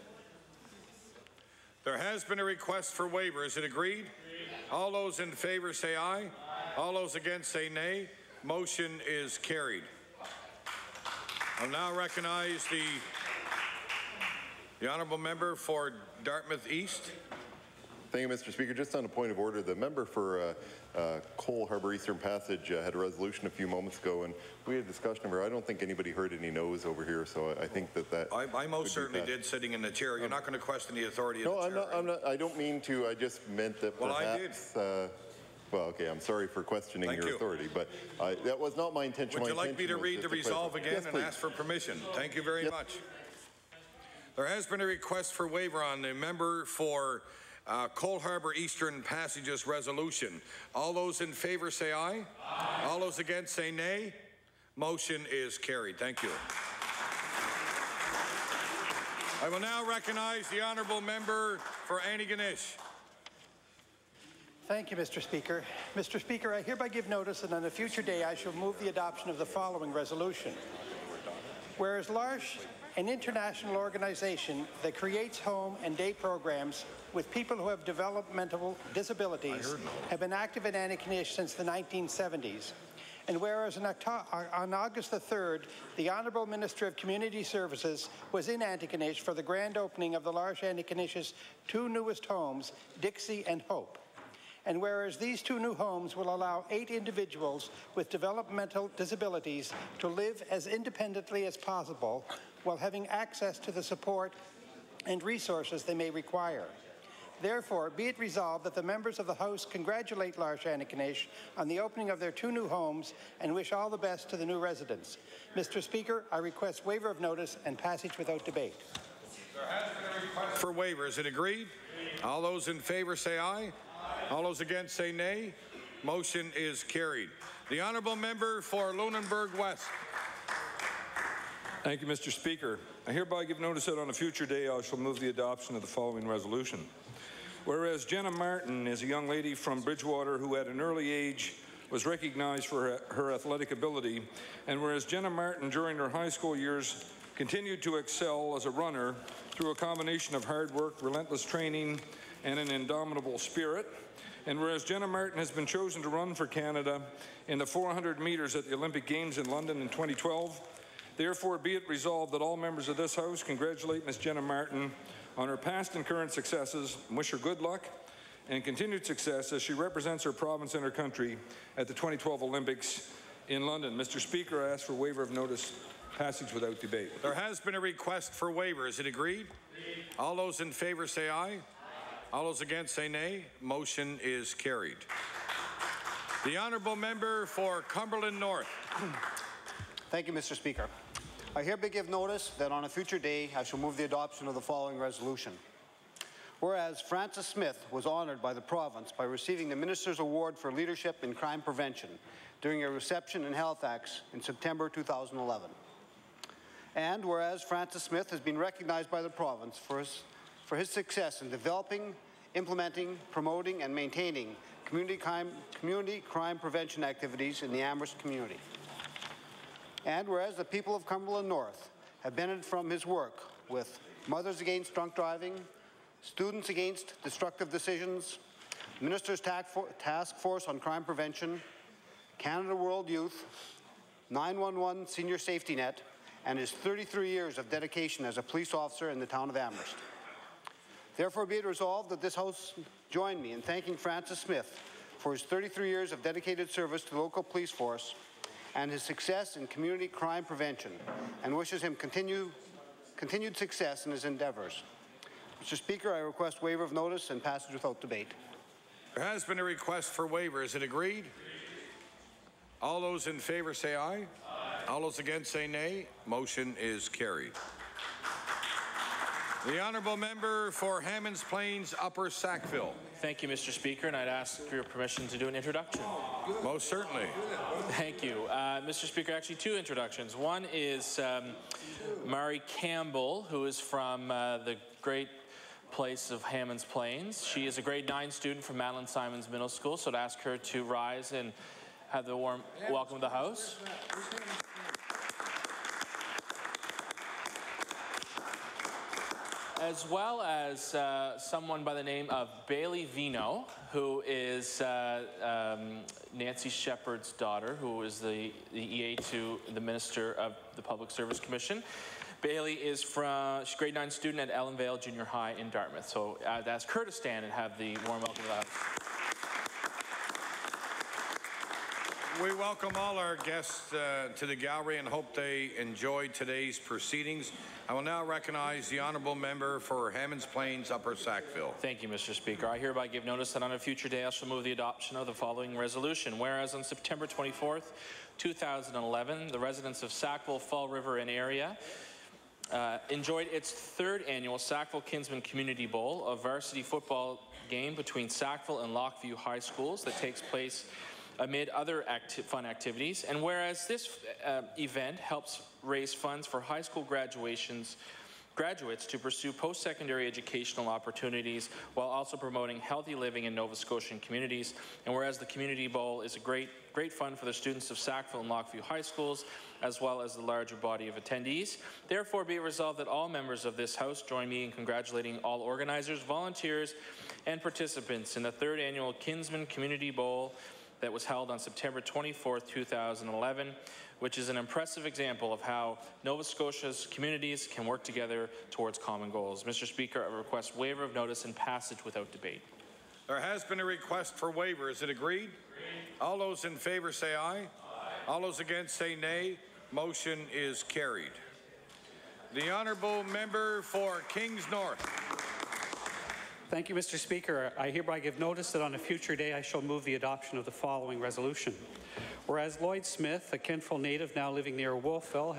There has been a request for waiver. Is it agreed? All those in favour say aye. All those against say nay. Motion is carried. I'll now recognize the honourable member for Dartmouth East. Thank you, Mr. Speaker. Just on a point of order, the member for Cole Harbour Eastern Passage had a resolution a few moments ago, and we had a discussion over. I don't think anybody heard any no's over here, so I think that I most certainly did, sitting in the chair. You're not going to question the authority of the chair. No, I'm not. I don't mean to. I just meant that perhaps. I did. Well, okay, I'm sorry for questioning your authority, but that was not my intention. Would you like me to read the resolve again and ask for permission? Thank you very much. There has been a request for waiver on the member for Cole Harbour Eastern Passages resolution. All those in favour say aye. Aye. All those against say nay. Motion is carried. Thank you. I will now recognize the honourable member for Antigonish. Thank you, Mr. Speaker. Mr. Speaker, I hereby give notice that on a future day I shall move the adoption of the following resolution. Whereas large an international organization that creates home and day programs with people who have developmental disabilities have been active in Antigonish since the 1970s. And whereas on August the 3rd, the Honourable Minister of Community Services was in Antigonish for the grand opening of the Large Antigonish's 2 newest homes, Dixie and Hope. And whereas these 2 new homes will allow 8 individuals with developmental disabilities to live as independently as possible while having access to the support and resources they may require. Therefore, be it resolved that the members of the House congratulate Large Antigonish on the opening of their 2 new homes and wish all the best to the new residents. Mr. Speaker, I request waiver of notice and passage without debate. There has been a request for waiver. Is it agreed? All those in favour say aye. All those against say nay. Motion is carried. The honourable member for Lunenburg West. Thank you, Mr. Speaker. I hereby give notice that on a future day I shall move the adoption of the following resolution. Whereas Jenna Martin is a young lady from Bridgewater who at an early age was recognized for her athletic ability, and whereas Jenna Martin during her high school years continued to excel as a runner through a combination of hard work, relentless training, and an indomitable spirit, and whereas Jenna Martin has been chosen to run for Canada in the 400 metres at the Olympic Games in London in 2012, therefore be it resolved that all members of this House congratulate Ms. Jenna Martin on her past and current successes and wish her good luck and continued success as she represents her province and her country at the 2012 Olympics in London. Mr. Speaker, I ask for waiver of notice, passage without debate. There has been a request for waiver. Is it agreed? All those in favour say aye. All those against say nay. Motion is carried. The honourable member for Cumberland North. Thank you, Mr. Speaker. I hereby give notice that on a future day I shall move the adoption of the following resolution. Whereas Frances Smith was honoured by the province by receiving the Minister's Award for Leadership in Crime Prevention during a reception in Halifax in September 2011. And whereas Frances Smith has been recognized by the province for his success in developing, implementing, promoting, and maintaining community crime prevention activities in the Amherst community. And whereas the people of Cumberland North have benefited from his work with Mothers Against Drunk Driving, Students Against Destructive Decisions, Minister's Task Force on Crime Prevention, Canada World Youth, 911 Senior Safety Net, and his 33 years of dedication as a police officer in the town of Amherst. Therefore, be it resolved that this House join me in thanking Frances Smith for his 33 years of dedicated service to the local police force and his success in community crime prevention, and wishes him continued success in his endeavours. Mr. Speaker, I request waiver of notice and passage without debate. There has been a request for waiver. Is it agreed? All those in favour say aye. All those against say nay. Motion is carried. The honourable member for Hammonds Plains Upper Sackville. Thank you, Mr. Speaker, and I'd ask for your permission to do an introduction. Most certainly. Thank you. Mr. Speaker, actually two introductions. One is Mari Campbell, who is from the great place of Hammonds Plains. She is a grade 9 student from Madeline Simons Middle School, so to ask her to rise and have the warm welcome of the House. As well as someone by the name of Bailey Vino, who is Nancy Shepherd's daughter, who is the EA to the Minister of the Public Service Commission. Bailey is she's a grade 9 student at Ellenvale Junior High in Dartmouth. So I'd ask her to stand and have the warm welcome of the House. We welcome all our guests to the gallery and hope they enjoyed today's proceedings. I will now recognize the honourable member for Hammonds Plains Upper Sackville. Thank you, Mr. Speaker. I hereby give notice that on a future day I shall move the adoption of the following resolution. Whereas on September 24th, 2011, the residents of Sackville, Fall River and area enjoyed its third annual Sackville Kinsman Community Bowl, a varsity football game between Sackville and Lockview High Schools that takes place amid other fun activities. And whereas this event helps raise funds for high school graduates to pursue post-secondary educational opportunities while also promoting healthy living in Nova Scotian communities. And whereas the Community Bowl is a great fun for the students of Sackville and Lockview High Schools, as well as the larger body of attendees. Therefore, be it resolved that all members of this House join me in congratulating all organizers, volunteers, and participants in the third annual Kinsman Community Bowl that was held on September 24th, 2011, which is an impressive example of how Nova Scotia's communities can work together towards common goals. Mr. Speaker, I request waiver of notice and passage without debate. There has been a request for waiver. Is it agreed? Agreed. All those in favour say aye. Aye. All those against say nay. Motion is carried. The honourable member for Kings North. Thank you, Mr. Speaker. I hereby give notice that on a future day I shall move the adoption of the following resolution. Whereas Lloyd Smith, a Kentville native now living near Wolfville,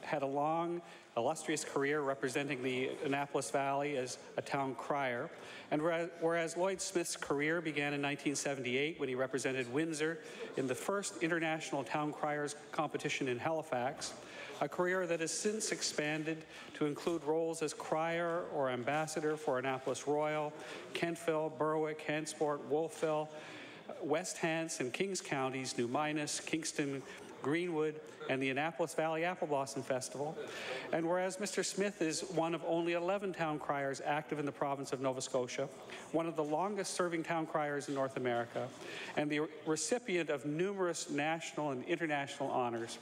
had a long, illustrious career representing the Annapolis Valley as a town crier. And whereas Lloyd Smith's career began in 1978 when he represented Windsor in the first International Town Criers competition in Halifax, a career that has since expanded to include roles as crier or ambassador for Annapolis Royal, Kentville, Berwick, Hantsport, Wolfville, West Hants and Kings counties, New Minas, Kingston, Greenwood, and the Annapolis Valley Apple Blossom Festival. And whereas Mr. Smith is one of only 11 town criers active in the province of Nova Scotia, one of the longest-serving town criers in North America, and the recipient of numerous national and international honors,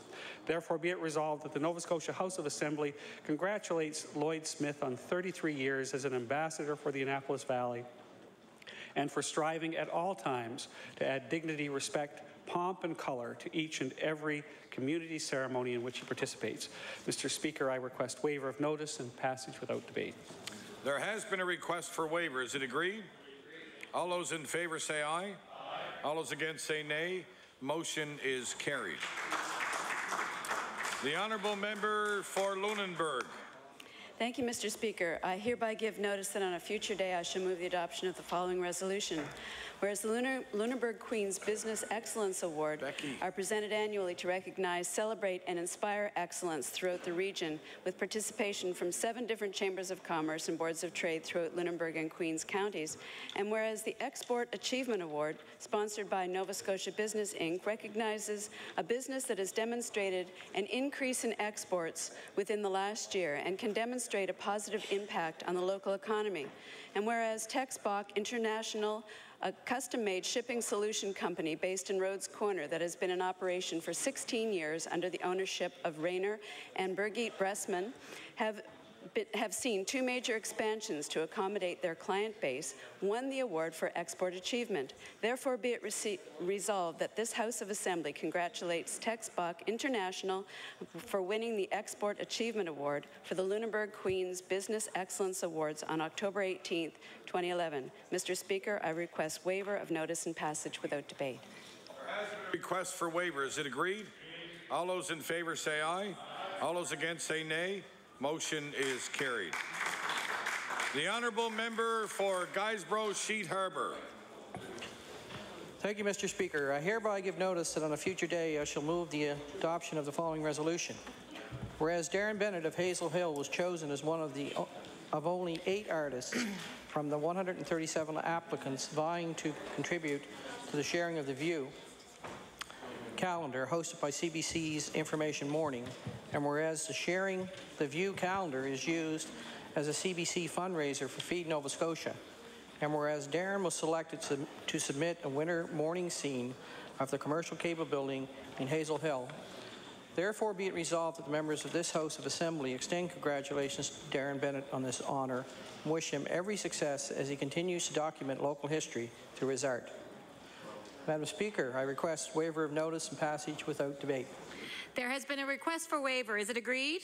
therefore be it resolved that the Nova Scotia House of Assembly congratulates Lloyd Smith on 33 years as an ambassador for the Annapolis Valley and for striving at all times to add dignity, respect, pomp and color to each and every community ceremony in which he participates. Mr. Speaker, I request waiver of notice and passage without debate. There has been a request for waiver. Is it agreed? All those in favour say aye. Aye. All those against say nay. Motion is carried. The honourable member for Lunenburg. Thank you, Mr. Speaker. I hereby give notice that on a future day I shall move the adoption of the following resolution. Whereas the Lunenburg Queen's Business Excellence Award are presented annually to recognize, celebrate, and inspire excellence throughout the region with participation from 7 different chambers of commerce and boards of trade throughout Lunenburg and Queens counties. And whereas the Export Achievement Award, sponsored by Nova Scotia Business Inc., recognizes a business that has demonstrated an increase in exports within the last year and can demonstrate a positive impact on the local economy. And whereas Texbach International, a custom-made shipping solution company based in Rhodes Corner that has been in operation for 16 years under the ownership of Rayner and Birgit Bressman, have seen 2 major expansions to accommodate their client base, won the award for export achievement. Therefore, be it resolved that this House of Assembly congratulates Texbach International for winning the Export Achievement Award for the Lunenburg Queen's Business Excellence Awards on October 18, 2011. Mr. Speaker, I request waiver of notice and passage without debate. There has been a request for waiver. Is it agreed? All those in favour say aye. All those against say nay. Motion is carried. The honourable member for Guysborough Sheet Harbour. Thank you, Mr. Speaker. I hereby give notice that on a future day I shall move the adoption of the following resolution. Whereas Darren Bennett of Hazel Hill was chosen as one of only 8 artists from the 137 applicants vying to contribute to the Sharing of the View calendar hosted by CBC's Information Morning, and whereas the Sharing the View calendar is used as a CBC fundraiser for Feed Nova Scotia, and whereas Darren was selected to submit a winter morning scene of the commercial cable building in Hazel Hill, therefore be it resolved that the members of this House of Assembly extend congratulations to Darren Bennett on this honour and wish him every success as he continues to document local history through his art. Madam Speaker, I request waiver of notice and passage without debate. There has been a request for waiver. Is it agreed?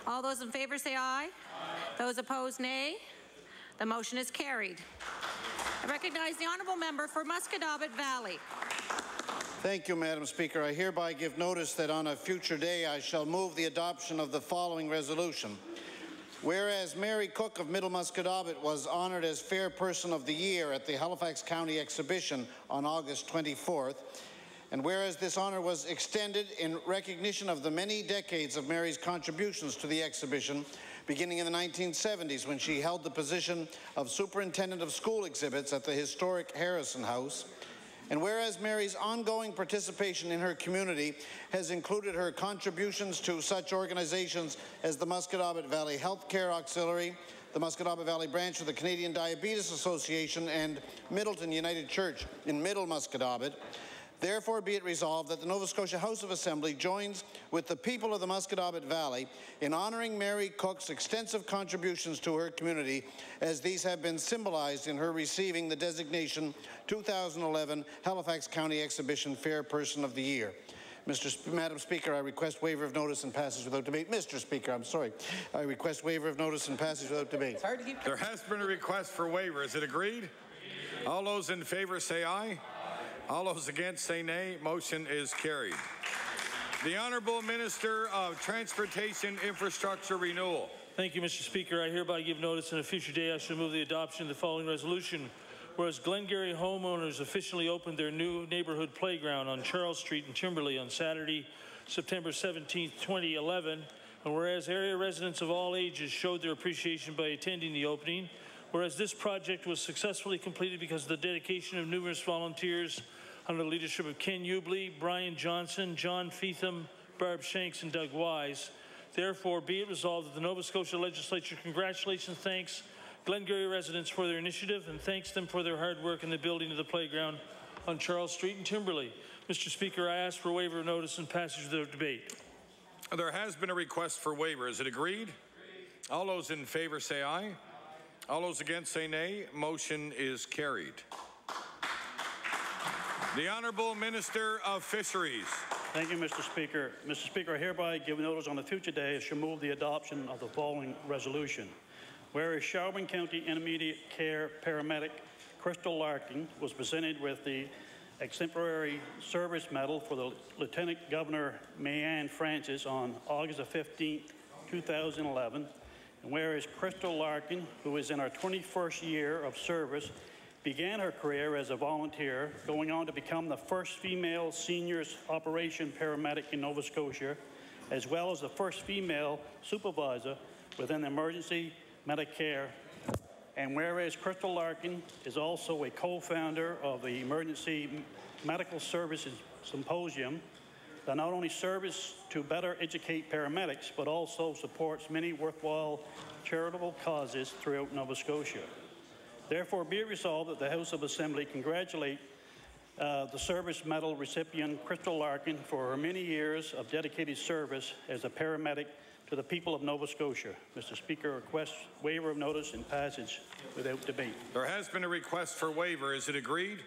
All those in favour say aye. Those opposed, nay. The motion is carried. I recognize the honourable member for Musquodoboit Valley. Thank you, Madam Speaker. I hereby give notice that on a future day I shall move the adoption of the following resolution. Whereas Mary Cook of Middle Musquodoboit was honoured as Fair Person of the Year at the Halifax County Exhibition on August 24th, and whereas this honour was extended in recognition of the many decades of Mary's contributions to the exhibition, beginning in the 1970s when she held the position of Superintendent of School Exhibits at the historic Harrison House, and whereas Mary's ongoing participation in her community has included her contributions to such organizations as the Musquodoboit Valley Healthcare Auxiliary, the Musquodoboit Valley branch of the Canadian Diabetes Association, and Middleton United Church in Middle Musquodoboit, therefore be it resolved that the Nova Scotia House of Assembly joins with the people of the Musquodoboit Valley in honouring Mary Cook's extensive contributions to her community, as these have been symbolized in her receiving the designation 2011 Halifax County Exhibition Fair Person of the Year. Madam Speaker, I request waiver of notice and passage without debate. Mr. Speaker, I'm sorry. I request waiver of notice and passage without debate. There has been a request for waiver. Is it agreed? All those in favour say aye. All those against say nay. Motion is carried. The Honourable Minister of Transportation Infrastructure Renewal. Thank you, Mr. Speaker. I hereby give notice on a future day I shall move the adoption of the following resolution. Whereas Glengarry homeowners officially opened their new neighborhood playground on Charles Street in Timberley on Saturday, September 17, 2011, and whereas area residents of all ages showed their appreciation by attending the opening, whereas this project was successfully completed because of the dedication of numerous volunteers under the leadership of Ken Ubley, Brian Johnson, John Feetham, Barb Shanks, and Doug Wise. Therefore, be it resolved that the Nova Scotia Legislature congratulates and thanks Glengarry residents for their initiative and thanks them for their hard work in the building of the playground on Charles Street in Timberley. Mr. Speaker, I ask for waiver of notice and passage without debate. There has been a request for waiver. Is it agreed? All those in favour say aye. All those against say nay. Motion is carried. The Honourable Minister of Fisheries. Thank you, Mr. Speaker. Mr. Speaker, I hereby give notice on a future day I shall move the adoption of the following resolution. Whereas Shelburne County Intermediate Care Paramedic Crystal Larkin was presented with the Exemplary Service Medal for the Lieutenant Governor Mayanne Francis on August 15, 2011, and whereas Crystal Larkin, who is in her 21st year of service, began her career as a volunteer, going on to become the first female seniors operation paramedic in Nova Scotia, as well as the first female supervisor within emergency Medicare. And whereas Crystal Larkin is also a co-founder of the Emergency Medical Services Symposium that not only serves to better educate paramedics, but also supports many worthwhile charitable causes throughout Nova Scotia. Therefore, be it resolved that the House of Assembly congratulate the Service Medal recipient Crystal Larkin for her many years of dedicated service as a paramedic to the people of Nova Scotia. Mr. Speaker, request waiver of notice and passage without debate. There has been a request for waiver. Is it agreed?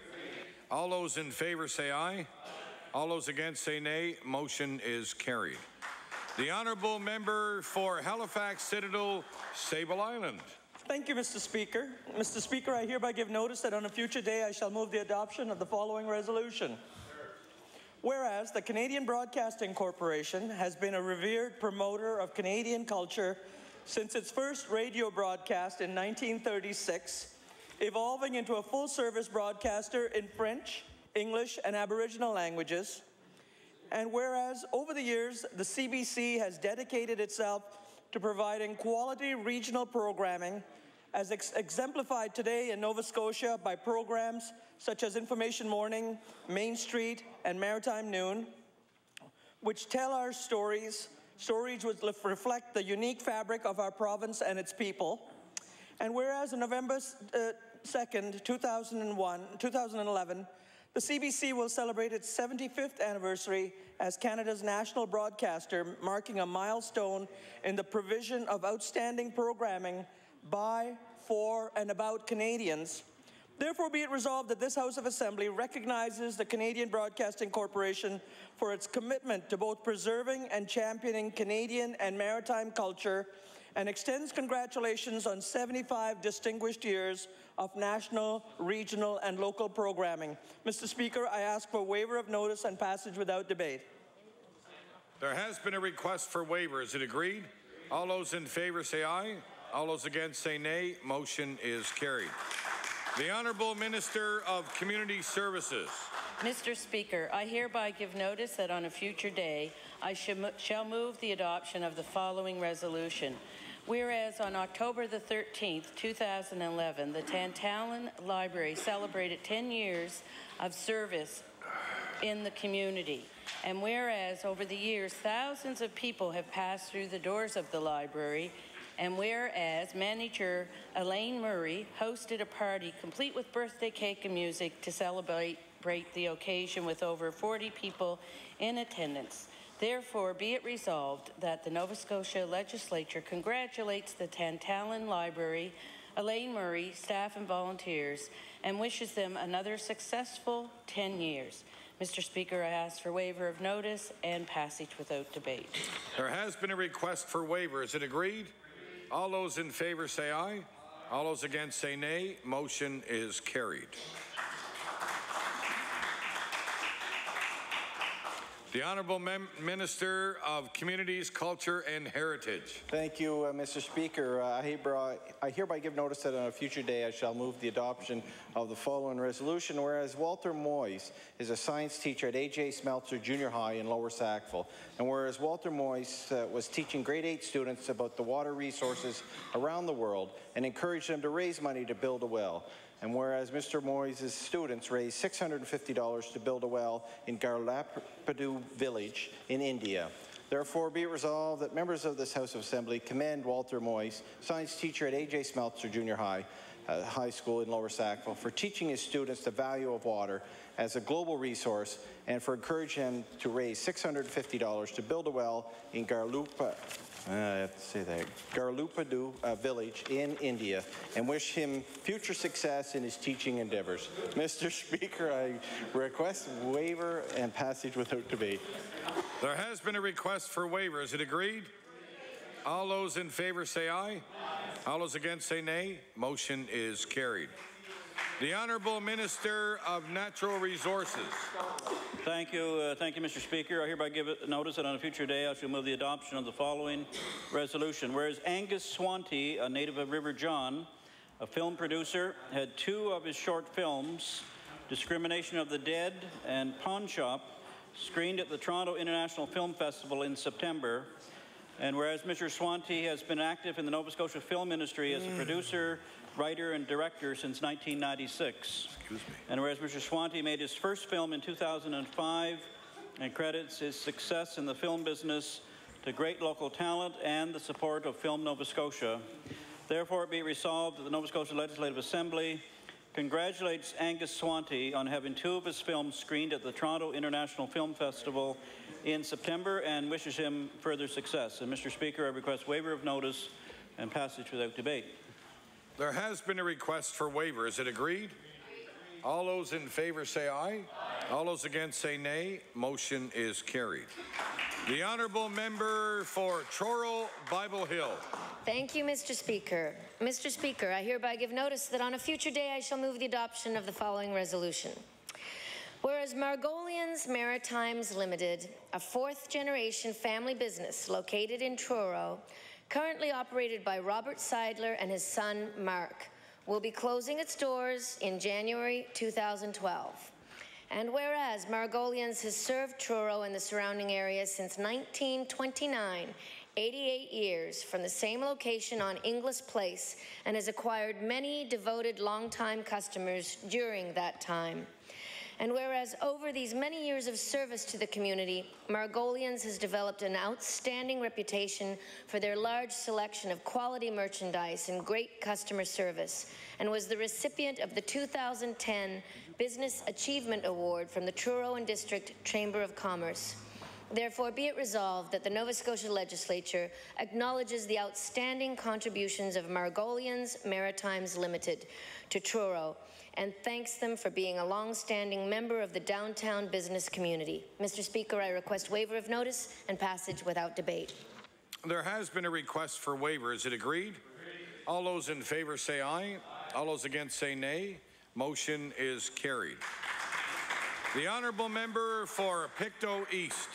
All those in favour say aye. All those against say nay. Motion is carried. The Honourable Member for Halifax Citadel, Sable Island. Thank you, Mr. Speaker. Mr. Speaker, I hereby give notice that on a future day I shall move the adoption of the following resolution. Whereas the Canadian Broadcasting Corporation has been a revered promoter of Canadian culture since its first radio broadcast in 1936, evolving into a full-service broadcaster in French, English, and Aboriginal languages. And whereas over the years, the CBC has dedicated itself to providing quality regional programming as exemplified today in Nova Scotia by programs such as Information Morning, Main Street, and Maritime Noon, which tell our stories which reflect the unique fabric of our province and its people. And whereas on November 2nd, 2011, the CBC will celebrate its 75th anniversary as Canada's national broadcaster, marking a milestone in the provision of outstanding programming by, for, and about Canadians. Therefore, be it resolved that this House of Assembly recognizes the Canadian Broadcasting Corporation for its commitment to both preserving and championing Canadian and maritime culture, and extends congratulations on 75 distinguished years of national, regional, and local programming. Mr. Speaker, I ask for waiver of notice and passage without debate. There has been a request for waiver. Is it agreed? All those in favour say aye. All those against say nay. Motion is carried. The Honourable Minister of Community Services. Mr. Speaker, I hereby give notice that on a future day I shall move the adoption of the following resolution. Whereas on October the 13th, 2011, the Tantallon Library celebrated 10 years of service in the community. And whereas over the years, thousands of people have passed through the doors of the library, and whereas manager Elaine Murray hosted a party complete with birthday cake and music to celebrate the occasion with over 40 people in attendance. Therefore, be it resolved that the Nova Scotia Legislature congratulates the Tantallon Library, Elaine Murray, staff and volunteers, and wishes them another successful 10 years. Mr. Speaker, I ask for waiver of notice and passage without debate. There has been a request for waiver. Is it agreed? All those in favour say aye. All those against say nay. Motion is carried. The Honourable Minister of Communities, Culture and Heritage. Thank you, Mr. Speaker. I hereby give notice that on a future day I shall move the adoption of the following resolution, whereas Walter Moyes is a science teacher at A.J. Smeltzer Junior High in Lower Sackville, and whereas Walter Moyes was teaching grade 8 students about the water resources around the world and encouraged them to raise money to build a well. And whereas Mr. Moyes' students raised $650 to build a well in Garlapadu village in India. Therefore, be it resolved that members of this House of Assembly commend Walter Moyes, science teacher at A.J. Smeltzer Junior High School in Lower Sackville, for teaching his students the value of water as a global resource and for encouraging him to raise $650 to build a well in Garlapadu village in India, and wish him future success in his teaching endeavors. Mr. Speaker, I request waiver and passage without debate. There has been a request for waiver. Is it agreed? All those in favour say aye. All those against say nay. Motion is carried. The Honourable Minister of Natural Resources. Thank you, Mr. Speaker. I hereby give notice that on a future day I shall move the adoption of the following resolution. Whereas Angus Swanty, a native of River John, a film producer, had 2 of his short films, Discrimination of the Dead and Pawn Shop, screened at the Toronto International Film Festival in September. And whereas Mr. Swanty has been active in the Nova Scotia film industry as a producer, writer and director since 1996. And whereas Mr. Swanty made his first film in 2005 and credits his success in the film business to great local talent and the support of Film Nova Scotia. Therefore, it be resolved that the Nova Scotia Legislative Assembly congratulates Angus Swanty on having 2 of his films screened at the Toronto International Film Festival in September and wishes him further success. And Mr. Speaker, I request waiver of notice and passage without debate. There has been a request for waiver. Is it agreed? All those in favour say aye. All those against say nay. Motion is carried. The Honourable Member for Truro Bible Hill. Thank you, Mr. Speaker. Mr. Speaker, I hereby give notice that on a future day I shall move the adoption of the following resolution. Whereas Margolians Maritimes Limited, a 4th-generation family business located in Truro, currently operated by Robert Seidler and his son, Mark, will be closing its doors in January 2012. And whereas Margolians has served Truro and the surrounding area since 1929, 88 years from the same location on Inglis Place, and has acquired many devoted long-time customers during that time. And whereas over these many years of service to the community, Margolians has developed an outstanding reputation for their large selection of quality merchandise and great customer service, and was the recipient of the 2010 Business Achievement Award from the Truro and District Chamber of Commerce. Therefore, be it resolved that the Nova Scotia Legislature acknowledges the outstanding contributions of Margolians Maritimes Limited to Truro and thanks them for being a long-standing member of the downtown business community. Mr. Speaker, I request waiver of notice and passage without debate. There has been a request for waiver. Is it agreed? All those in favour say aye. All those against say nay. Motion is carried. The Honourable Member for Pictou East.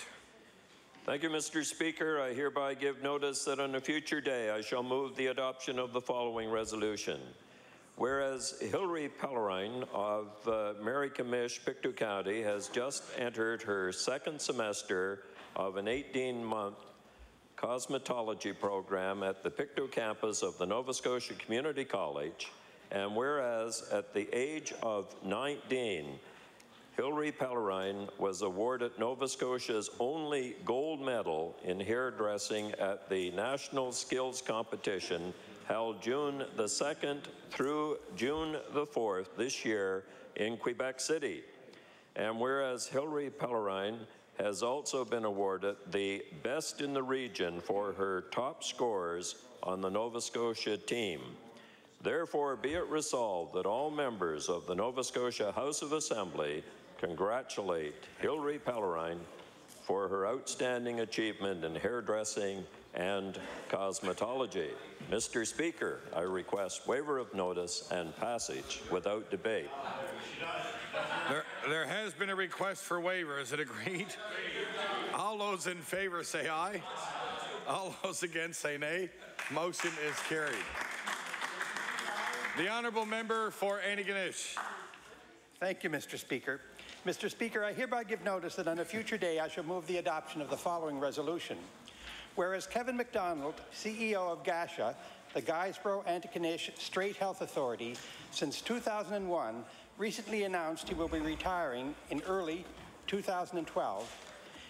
Thank you, Mr. Speaker. I hereby give notice that on a future day I shall move the adoption of the following resolution. Whereas Hilary Pellerine of Marykamish, Pictou County, has just entered her 2nd semester of an 18-month cosmetology program at the Pictou campus of the Nova Scotia Community College, and whereas at the age of 19, Hilary Pellerine was awarded Nova Scotia's only gold medal in hairdressing at the National Skills Competition held June the 2nd through June the 4th this year in Quebec City. And whereas Hilary Pellerine has also been awarded the best in the region for her top scores on the Nova Scotia team. Therefore, be it resolved that all members of the Nova Scotia House of Assembly congratulate Hilary Pellerine for her outstanding achievement in hairdressing and cosmetology. Mr. Speaker, I request waiver of notice and passage without debate. There has been a request for waiver. Is it agreed? All those in favor say aye. All those against say nay. Motion is carried. The honourable member for Antigonish. Thank you, Mr. Speaker. Mr. Speaker, I hereby give notice that on a future day I shall move the adoption of the following resolution. Whereas Kevin McDonald, CEO of GASHA, the Guysborough-Antigonish Straight Health Authority, since 2001, recently announced he will be retiring in early 2012.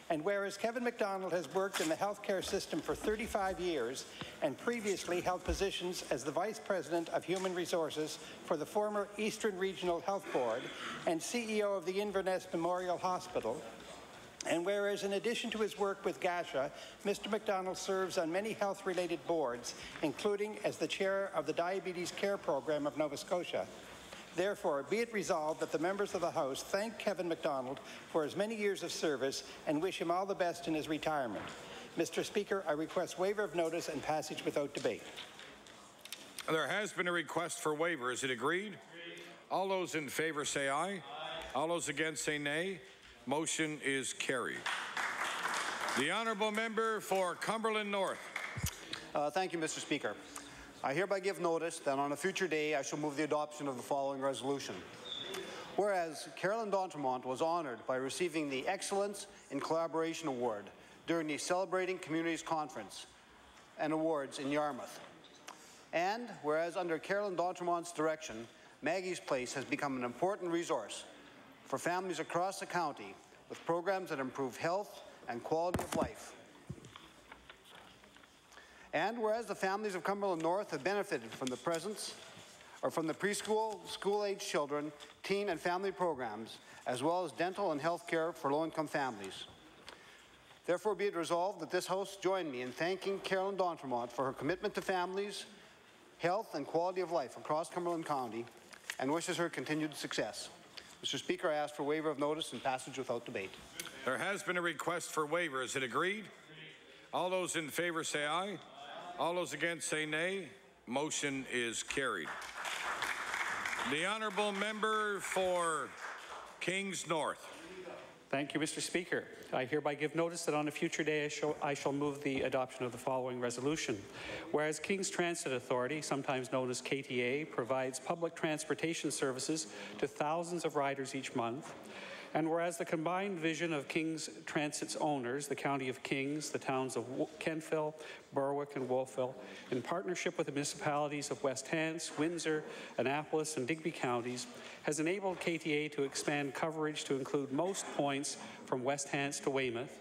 And whereas Kevin McDonald has worked in the healthcare system for 35 years and previously held positions as the Vice President of Human Resources for the former Eastern Regional Health Board and CEO of the Inverness Memorial Hospital, and whereas in addition to his work with GASHA, Mr. McDonald serves on many health-related boards, including as the chair of the Diabetes Care Program of Nova Scotia. Therefore, be it resolved that the members of the House thank Kevin McDonald for his many years of service and wish him all the best in his retirement. Mr. Speaker, I request waiver of notice and passage without debate. There has been a request for waiver. Is it agreed? All those in favor say aye. All those against say nay. Motion is carried. The honourable member for Cumberland North. Thank you, Mr. Speaker. I hereby give notice that on a future day I shall move the adoption of the following resolution. Whereas Carolyn D'Entremont was honoured by receiving the Excellence in Collaboration Award during the Celebrating Communities Conference and Awards in Yarmouth. And whereas under Carolyn D'Entremont's direction, Maggie's Place has become an important resource for families across the county with programs that improve health and quality of life. And whereas the families of Cumberland North have benefited from the presence or from the preschool, school-age children, teen and family programs, as well as dental and health care for low-income families. Therefore, be it resolved that this House join me in thanking Carolyn D'Entremont for her commitment to families, health and quality of life across Cumberland County and wishes her continued success. Mr. Speaker, I ask for waiver of notice and passage without debate. There has been a request for waiver. Is it agreed? All those in favor say aye. All those against say nay. Motion is carried. The honourable member for Kings North. Thank you, Mr. Speaker. I hereby give notice that on a future day I shall move the adoption of the following resolution. Whereas Kings Transit Authority, sometimes known as KTA, provides public transportation services to thousands of riders each month, and whereas the combined vision of Kings Transit's owners, the County of Kings, the towns of Kentville, Berwick, and Wolfville, in partnership with the municipalities of West Hants, Windsor, Annapolis, and Digby counties, has enabled KTA to expand coverage to include most points from West Hants to Weymouth.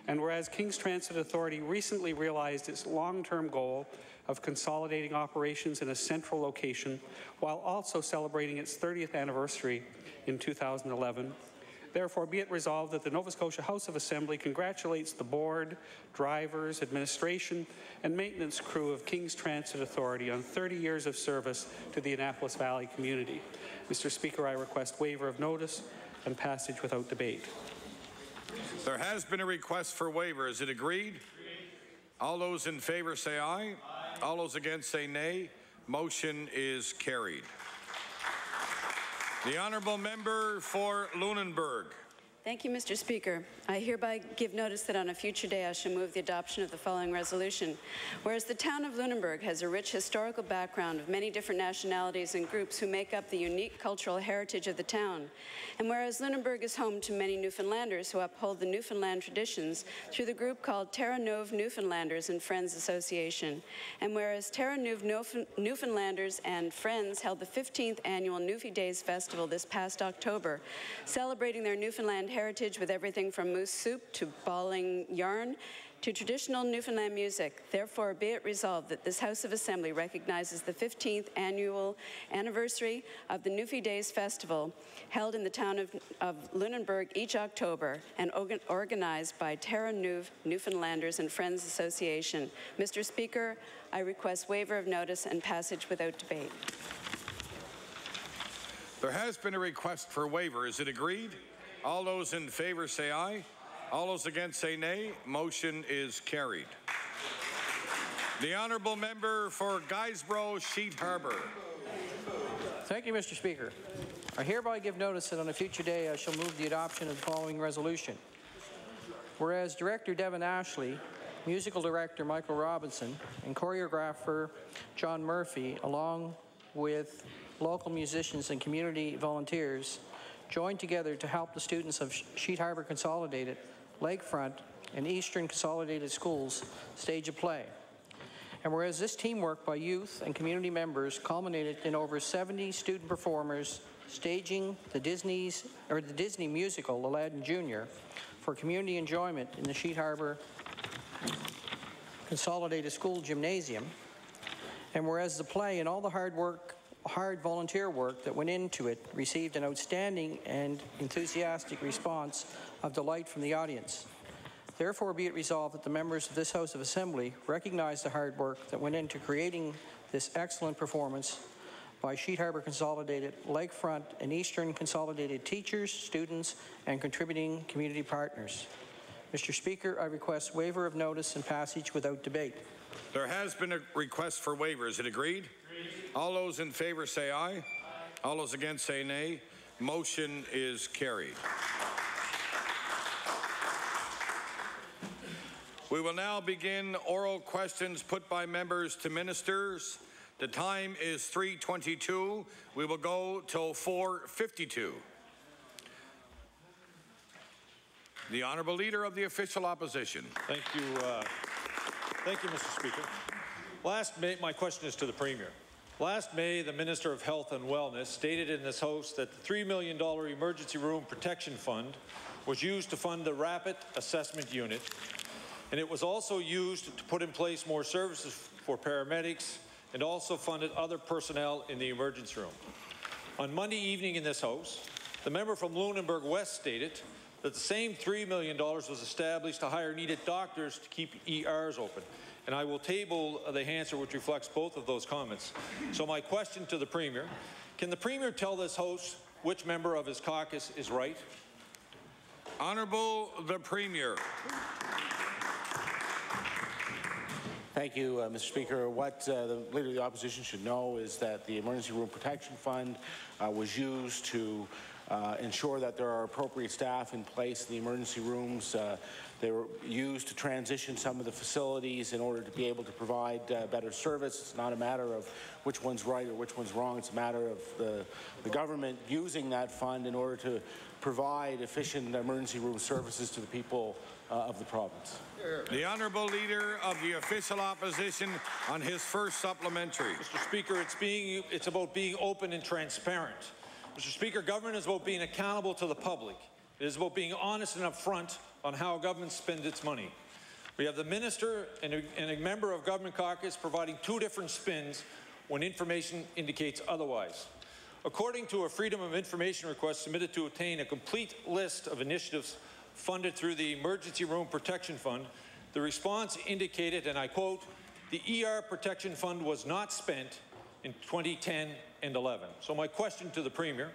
And whereas Kings Transit Authority recently realized its long-term goal of consolidating operations in a central location while also celebrating its 30th anniversary in 2011, therefore, be it resolved that the Nova Scotia House of Assembly congratulates the board, drivers, administration, and maintenance crew of Kings Transit Authority on 30 years of service to the Annapolis Valley community. Mr. Speaker, I request waiver of notice and passage without debate. There has been a request for waiver. Is it agreed? All those in favor say aye. All those against say nay. Motion is carried. The honourable member for Lunenburg. Thank you, Mr. Speaker. I hereby give notice that on a future day I shall move the adoption of the following resolution. Whereas the town of Lunenburg has a rich historical background of many different nationalities and groups who make up the unique cultural heritage of the town, and whereas Lunenburg is home to many Newfoundlanders who uphold the Newfoundland traditions through the group called Terra Neuve Newfoundlanders and Friends Association, and whereas Terra Neuve Newfoundlanders and Friends held the 15th annual Newfie Days Festival this past October, celebrating their Newfoundland heritage with everything from moose soup to balling yarn to traditional Newfoundland music. Therefore, be it resolved that this House of Assembly recognizes the 15th annual anniversary of the Newfie Days Festival held in the town of Lunenburg each October and organized by Terra Neuve Newfoundlanders and Friends Association. Mr. Speaker, I request waiver of notice and passage without debate. There has been a request for waiver. Is it agreed? All those in favor say aye. All those against say nay. Motion is carried. The honourable member for Guysborough Sheet Harbour. Thank you, Mr. Speaker. I hereby give notice that on a future day I shall move the adoption of the following resolution. Whereas Director Devin Ashley, Musical Director Michael Robinson, and Choreographer John Murphy, along with local musicians and community volunteers, joined together to help the students of Sheet Harbour Consolidated, Lakefront, and Eastern Consolidated Schools stage a play. And whereas this teamwork by youth and community members culminated in over 70 student performers staging the Disney musical Aladdin Jr. for community enjoyment in the Sheet Harbour Consolidated School Gymnasium, and whereas the play and all the hard volunteer work that went into it received an outstanding and enthusiastic response of delight from the audience. Therefore, be it resolved that the members of this House of Assembly recognize the hard work that went into creating this excellent performance by Sheet Harbour Consolidated, Lakefront, and Eastern Consolidated teachers, students, and contributing community partners. Mr. Speaker, I request waiver of notice and passage without debate. There has been a request for waiver. Is it agreed? All those in favour say aye. Aye. All those against say nay. Motion is carried. We will now begin oral questions put by members to ministers. The time is 3:22. We will go till 4:52. The Honourable Leader of the Official Opposition. Thank you, Mr. Speaker. Last May, my question is to the Premier. Last May, the Minister of Health and Wellness stated in this House that the $3 million Emergency Room Protection Fund was used to fund the Rapid Assessment Unit, and it was also used to put in place more services for paramedics and also funded other personnel in the emergency room. On Monday evening in this House, the member from Lunenburg West stated that the same $3 million was established to hire needed doctors to keep ERs open. And I will table the answer which reflects both of those comments. So my question to the Premier, can the Premier tell this House which member of his caucus is right? Honourable the Premier. Thank you, Mr. Speaker. What the Leader of the Opposition should know is that the Emergency Room Protection Fund was used to ensure that there are appropriate staff in place in the emergency rooms. They were used to transition some of the facilities in order to be able to provide better service. It's not a matter of which one's right or which one's wrong. It's a matter of the government using that fund in order to provide efficient emergency room services to the people of the province. The Honourable Leader of the Official Opposition on his first supplementary. Mr. Speaker, it's about being open and transparent. Mr. Speaker, government is about being accountable to the public. It is about being honest and upfront on how government spends its money. We have the minister and a member of government caucus providing two different spins when information indicates otherwise. According to a Freedom of Information request submitted to obtain a complete list of initiatives funded through the Emergency Room Protection Fund, the response indicated, and I quote, the ER Protection Fund was not spent in 2010 and 11. So my question to the Premier,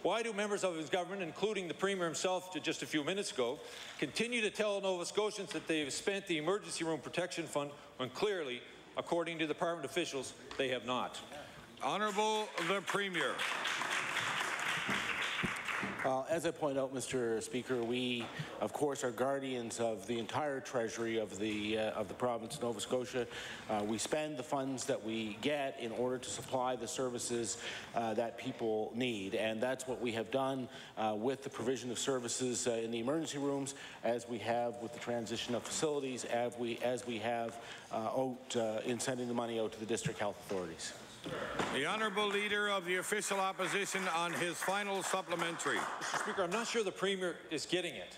why do members of his government, including the Premier himself just a few minutes ago, continue to tell Nova Scotians that they have spent the Emergency Room Protection Fund when clearly, according to department officials, they have not? Honourable the Premier. As I point out, Mr. Speaker, we, of course, are guardians of the entire treasury of the province of Nova Scotia. We spend the funds that we get in order to supply the services that people need, and that's what we have done with the provision of services in the emergency rooms, as we have with the transition of facilities, as we have in sending the money out to the district health authorities. The Honourable Leader of the Official Opposition on his final supplementary. Mr. Speaker, I'm not sure the Premier is getting it.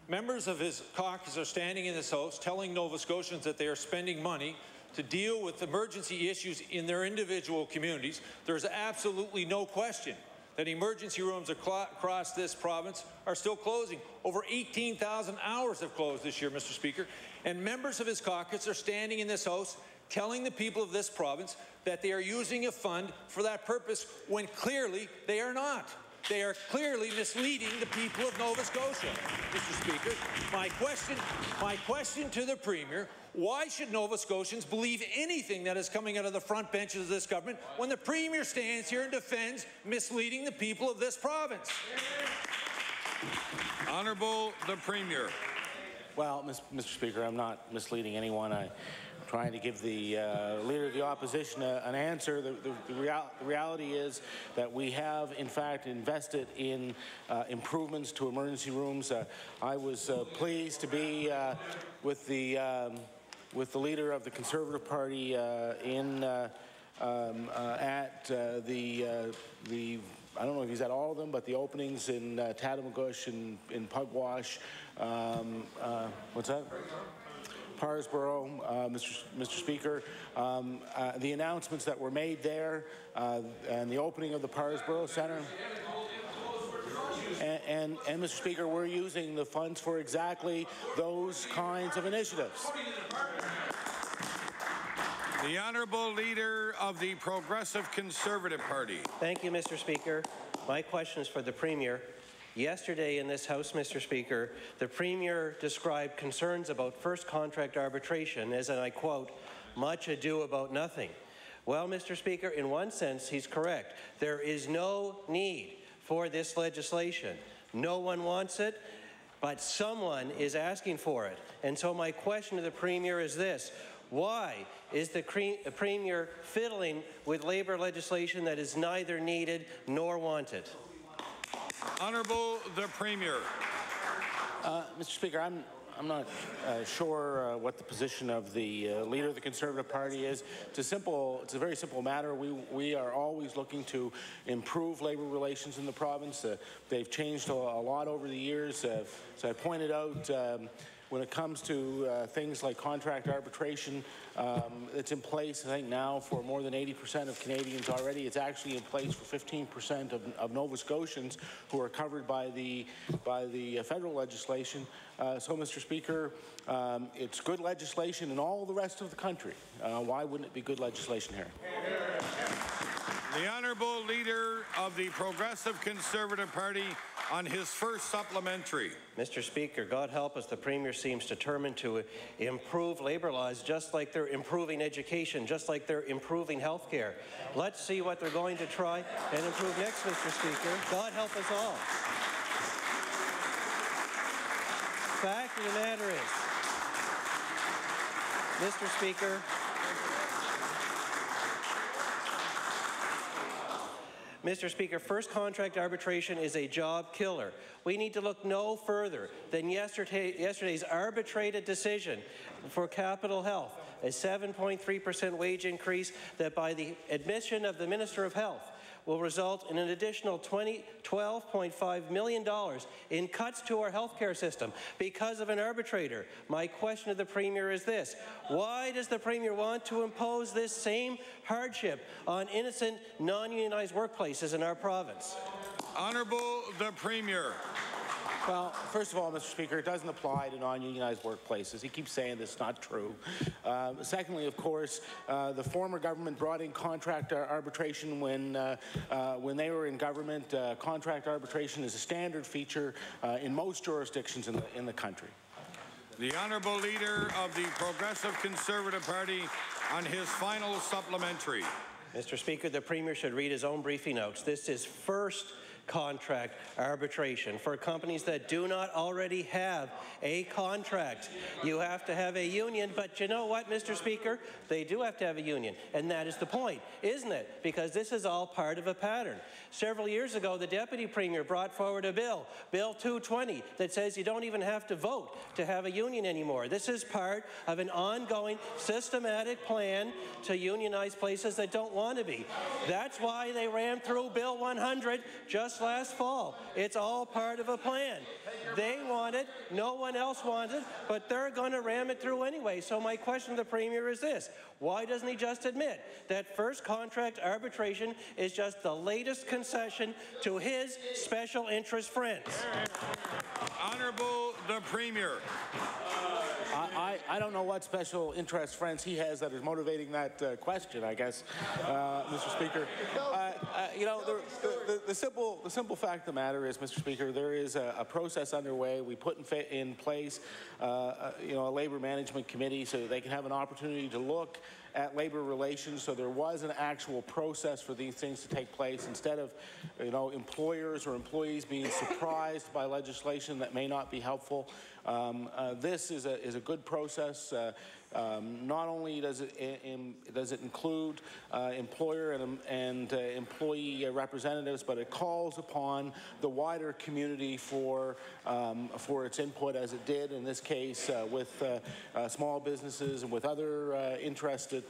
Members of his caucus are standing in this House telling Nova Scotians that they are spending money to deal with emergency issues in their individual communities. There's absolutely no question that emergency rooms across this province are still closing. Over 18,000 hours have closed this year, Mr. Speaker. And members of his caucus are standing in this House telling the people of this province that they are using a fund for that purpose when clearly they are not. They are clearly misleading the people of Nova Scotia, Mr. Speaker. My question to the Premier, why should Nova Scotians believe anything that is coming out of the front benches of this government when the Premier stands here and defends misleading the people of this province? Honourable the Premier. Well, Mr. Speaker, I'm not misleading anyone. I'm trying to give the Leader of the Opposition an answer. The reality is that we have, in fact, invested in improvements to emergency rooms. I was pleased to be with the Leader of the Conservative Party at the I don't know if he's at all of them, but the openings in Tatamagouche and in Pugwash, what's that? Parsboro, Mr. Speaker, the announcements that were made there and the opening of the Parsboro Centre. And Mr. Speaker, we're using the funds for exactly those kinds of initiatives. The Honourable Leader of the Progressive Conservative Party. Thank you, Mr. Speaker. My question is for the Premier. Yesterday in this House, Mr. Speaker, the Premier described concerns about first contract arbitration as, and I quote, much ado about nothing. Well, Mr. Speaker, in one sense, he's correct. There is no need for this legislation. No one wants it, but someone is asking for it. And so my question to the Premier is this. Why is the Premier fiddling with Labour legislation that is neither needed nor wanted? Honourable the Premier. Mr. Speaker, I'm not sure what the position of the Leader of the Conservative Party is. It's a very simple matter. We are always looking to improve labour relations in the province. They've changed a lot over the years. So I pointed out when it comes to things like contract arbitration, it's in place, I think, now for more than 80% of Canadians already. It's actually in place for 15% of Nova Scotians who are covered by the federal legislation. So, Mr. Speaker, it's good legislation in all the rest of the country. Why wouldn't it be good legislation here? The Honourable Leader of the Progressive Conservative Party on his first supplementary. Mr. Speaker, God help us, the Premier seems determined to improve labour laws just like they're improving education, just like they're improving health care. Let's see what they're going to try and improve next, Mr. Speaker. God help us all. Fact of the matter is, Mr. Speaker, Mr. Speaker, first contract arbitration is a job killer. We need to look no further than yesterday's arbitrated decision for Capital Health, a 7.3% wage increase that, by the admission of the Minister of Health, will result in an additional $12.5 million in cuts to our healthcare system because of an arbitrator. My question to the Premier is this. Why does the Premier want to impose this same hardship on innocent, non-unionized workplaces in our province? Honourable the Premier. Well, first of all, Mr. Speaker, it doesn't apply to non-unionized workplaces. He keeps saying that's not true. Secondly, of course, the former government brought in contract arbitration when they were in government. Contract arbitration is a standard feature in most jurisdictions in the country. The Honourable Leader of the Progressive Conservative Party on his final supplementary. Mr. Speaker, the Premier should read his own briefing notes. This is first contract arbitration for companies that do not already have a contract. You have to have a union, but you know what, Mr. Speaker? They do have to have a union, and that is the point, isn't it? Because this is all part of a pattern. Several years ago, the Deputy Premier brought forward a bill, Bill 220, that says you don't even have to vote to have a union anymore. This is part of an ongoing, systematic plan to unionize places that don't want to be. That's why they ran through Bill 100 just last fall. It's all part of a plan. They want it, no one else wants it, but they're going to ram it through anyway. So my question to the Premier is this. Why doesn't he just admit that first contract arbitration is just the latest concession to his special interest friends? Honourable the Premier. I don't know what special interest friends he has that is motivating that question, I guess, Mr. Speaker. You know, the simple fact of the matter is, Mr. Speaker, there is a process underway. We put in place, you know, a Labour Management Committee so that they can have an opportunity to look at labor relations. So there was an actual process for these things to take place instead of, you know, employers or employees being surprised by legislation that may not be helpful. This is a good process. Not only does it include employer and employee representatives, but it calls upon the wider community for its input, as it did in this case with small businesses and with other interested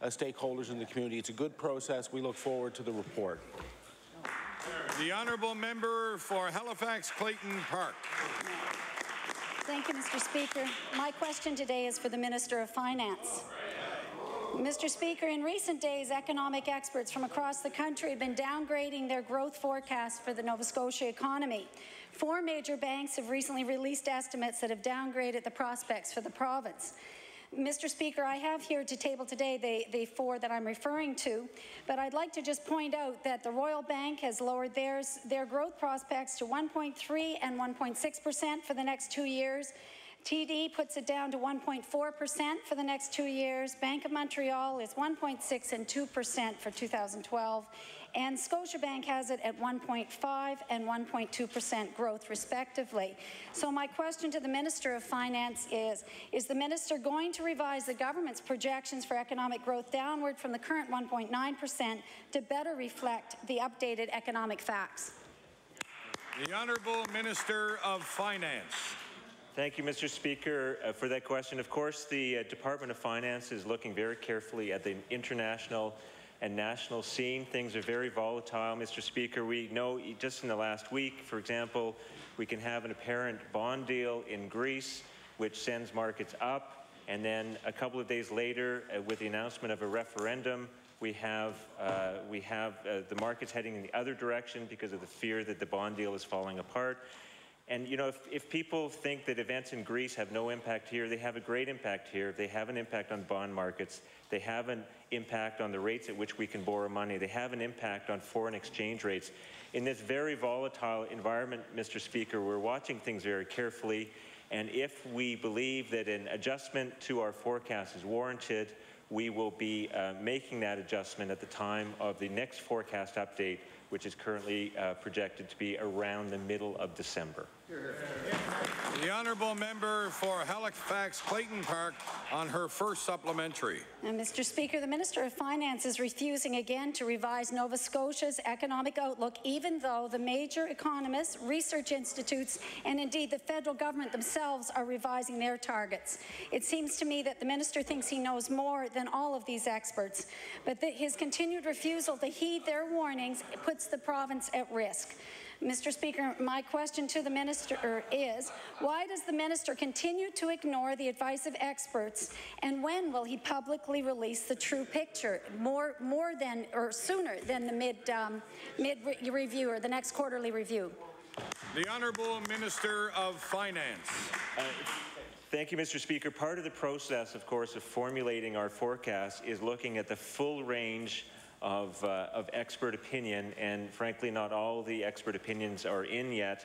stakeholders in the community. It's a good process. We look forward to the report. The honourable member for Halifax Clayton Park. Thank you, Mr. Speaker. My question today is for the Minister of Finance. Mr. Speaker, in recent days, economic experts from across the country have been downgrading their growth forecasts for the Nova Scotia economy. 4 major banks have recently released estimates that have downgraded the prospects for the province. Mr. Speaker, I have here to table today the 4 that I'm referring to, but I'd like to just point out that the Royal Bank has lowered their growth prospects to 1.3 and 1.6% for the next 2 years. TD puts it down to 1.4% for the next 2 years. Bank of Montreal is 1.6 and 2% for 2012. And Scotiabank has it at 1.5 and 1.2% growth, respectively. So my question to the Minister of Finance is the Minister going to revise the government's projections for economic growth downward from the current 1.9% to better reflect the updated economic facts? The Honourable Minister of Finance. Thank you, Mr. Speaker, for that question. Of course, the Department of Finance is looking very carefully at the international and national scene. Things are very volatile, Mr. Speaker. We know just in the last week, for example, we can have an apparent bond deal in Greece, which sends markets up, and then a couple of days later, with the announcement of a referendum, we have the markets heading in the other direction because of the fear that the bond deal is falling apart. And, you know, if people think that events in Greece have no impact here, they have a great impact here. They have an impact on bond markets. They have an impact on the rates at which we can borrow money. They have an impact on foreign exchange rates. In this very volatile environment, Mr. Speaker, we're watching things very carefully. And if we believe that an adjustment to our forecast is warranted, we will be making that adjustment at the time of the next forecast update, which is currently projected to be around the middle of December. The honourable member for Halifax Clayton Park on her first supplementary. Mr. Speaker, the Minister of Finance is refusing again to revise Nova Scotia's economic outlook, even though the major economists, research institutes, and indeed the federal government themselves are revising their targets. It seems to me that the Minister thinks he knows more than all of these experts, but that his continued refusal to heed their warnings puts the province at risk. Mr. Speaker, my question to the Minister is, why does the Minister continue to ignore the advice of experts, and when will he publicly release the true picture, more than or sooner than the mid-review or the next quarterly review? The Honourable Minister of Finance. Thank you, Mr. Speaker. Part of the process, of course, of formulating our forecast is looking at the full range of expert opinion, and frankly, not all the expert opinions are in yet.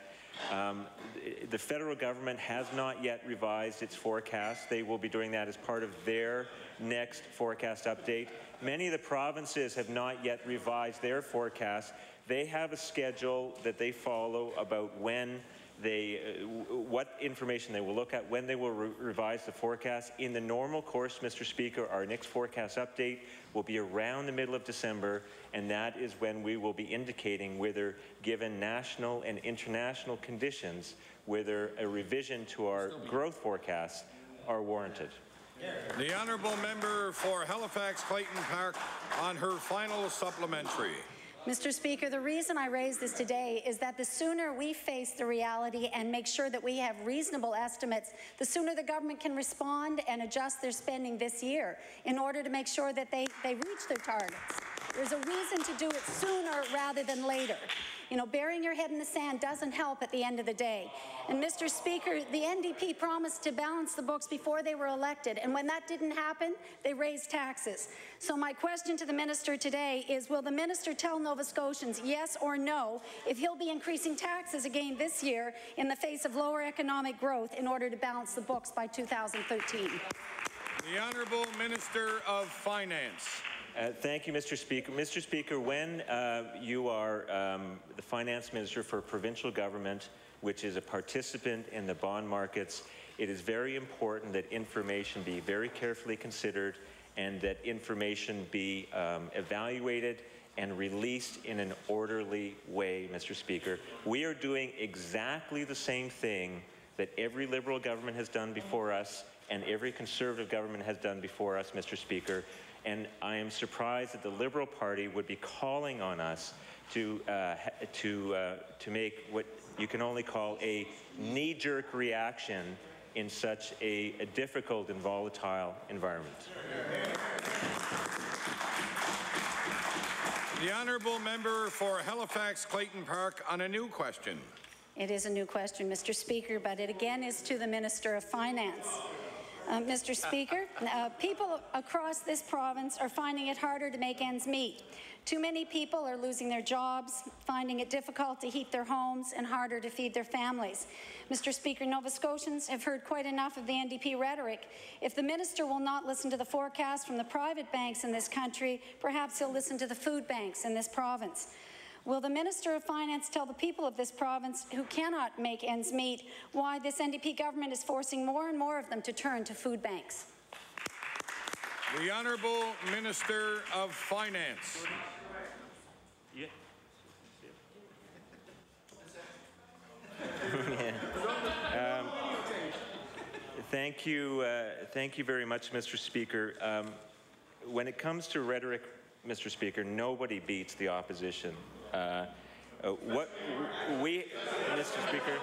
The federal government has not yet revised its forecast. They will be doing that as part of their next forecast update. Many of the provinces have not yet revised their forecast. They have a schedule that they follow about when what information they will look at, when they will revise the forecast. In the normal course, Mr. Speaker, our next forecast update will be around the middle of December, and that is when we will be indicating whether, given national and international conditions, whether a revision to our growth forecasts are warranted. The honourable member for Halifax Clayton Park on her final supplementary. Mr. Speaker, the reason I raise this today is that the sooner we face the reality and make sure that we have reasonable estimates, the sooner the government can respond and adjust their spending this year in order to make sure that they reach their targets. There's a reason to do it sooner rather than later. You know, burying your head in the sand doesn't help at the end of the day. And Mr. Speaker, the NDP promised to balance the books before they were elected, and when that didn't happen, they raised taxes. So my question to the minister today is, will the minister tell Nova Scotians yes or no if he'll be increasing taxes again this year in the face of lower economic growth in order to balance the books by 2013? The Honourable Minister of Finance. Thank you, Mr. Speaker. Mr. Speaker, when you are the Finance Minister for a provincial government, which is a participant in the bond markets, it is very important that information be very carefully considered and that information be evaluated and released in an orderly way, Mr. Speaker. We are doing exactly the same thing that every Liberal government has done before us and every Conservative government has done before us, Mr. Speaker. And I am surprised that the Liberal Party would be calling on us to make what you can only call a knee-jerk reaction in such a difficult and volatile environment. The Honourable Member for Halifax Clayton Park on a new question. It is a new question, Mr. Speaker, but it again is to the Minister of Finance. Mr. Speaker, people across this province are finding it harder to make ends meet. Too many people are losing their jobs, finding it difficult to heat their homes and harder to feed their families. Mr. Speaker, Nova Scotians have heard quite enough of the NDP rhetoric. If the minister will not listen to the forecast from the private banks in this country, perhaps he'll listen to the food banks in this province. Will the Minister of Finance tell the people of this province who cannot make ends meet why this NDP government is forcing more and more of them to turn to food banks? The Honourable Minister of Finance. Thank you very much, Mr. Speaker. When it comes to rhetoric, Mr. Speaker, nobody beats the opposition. Mr. Speaker.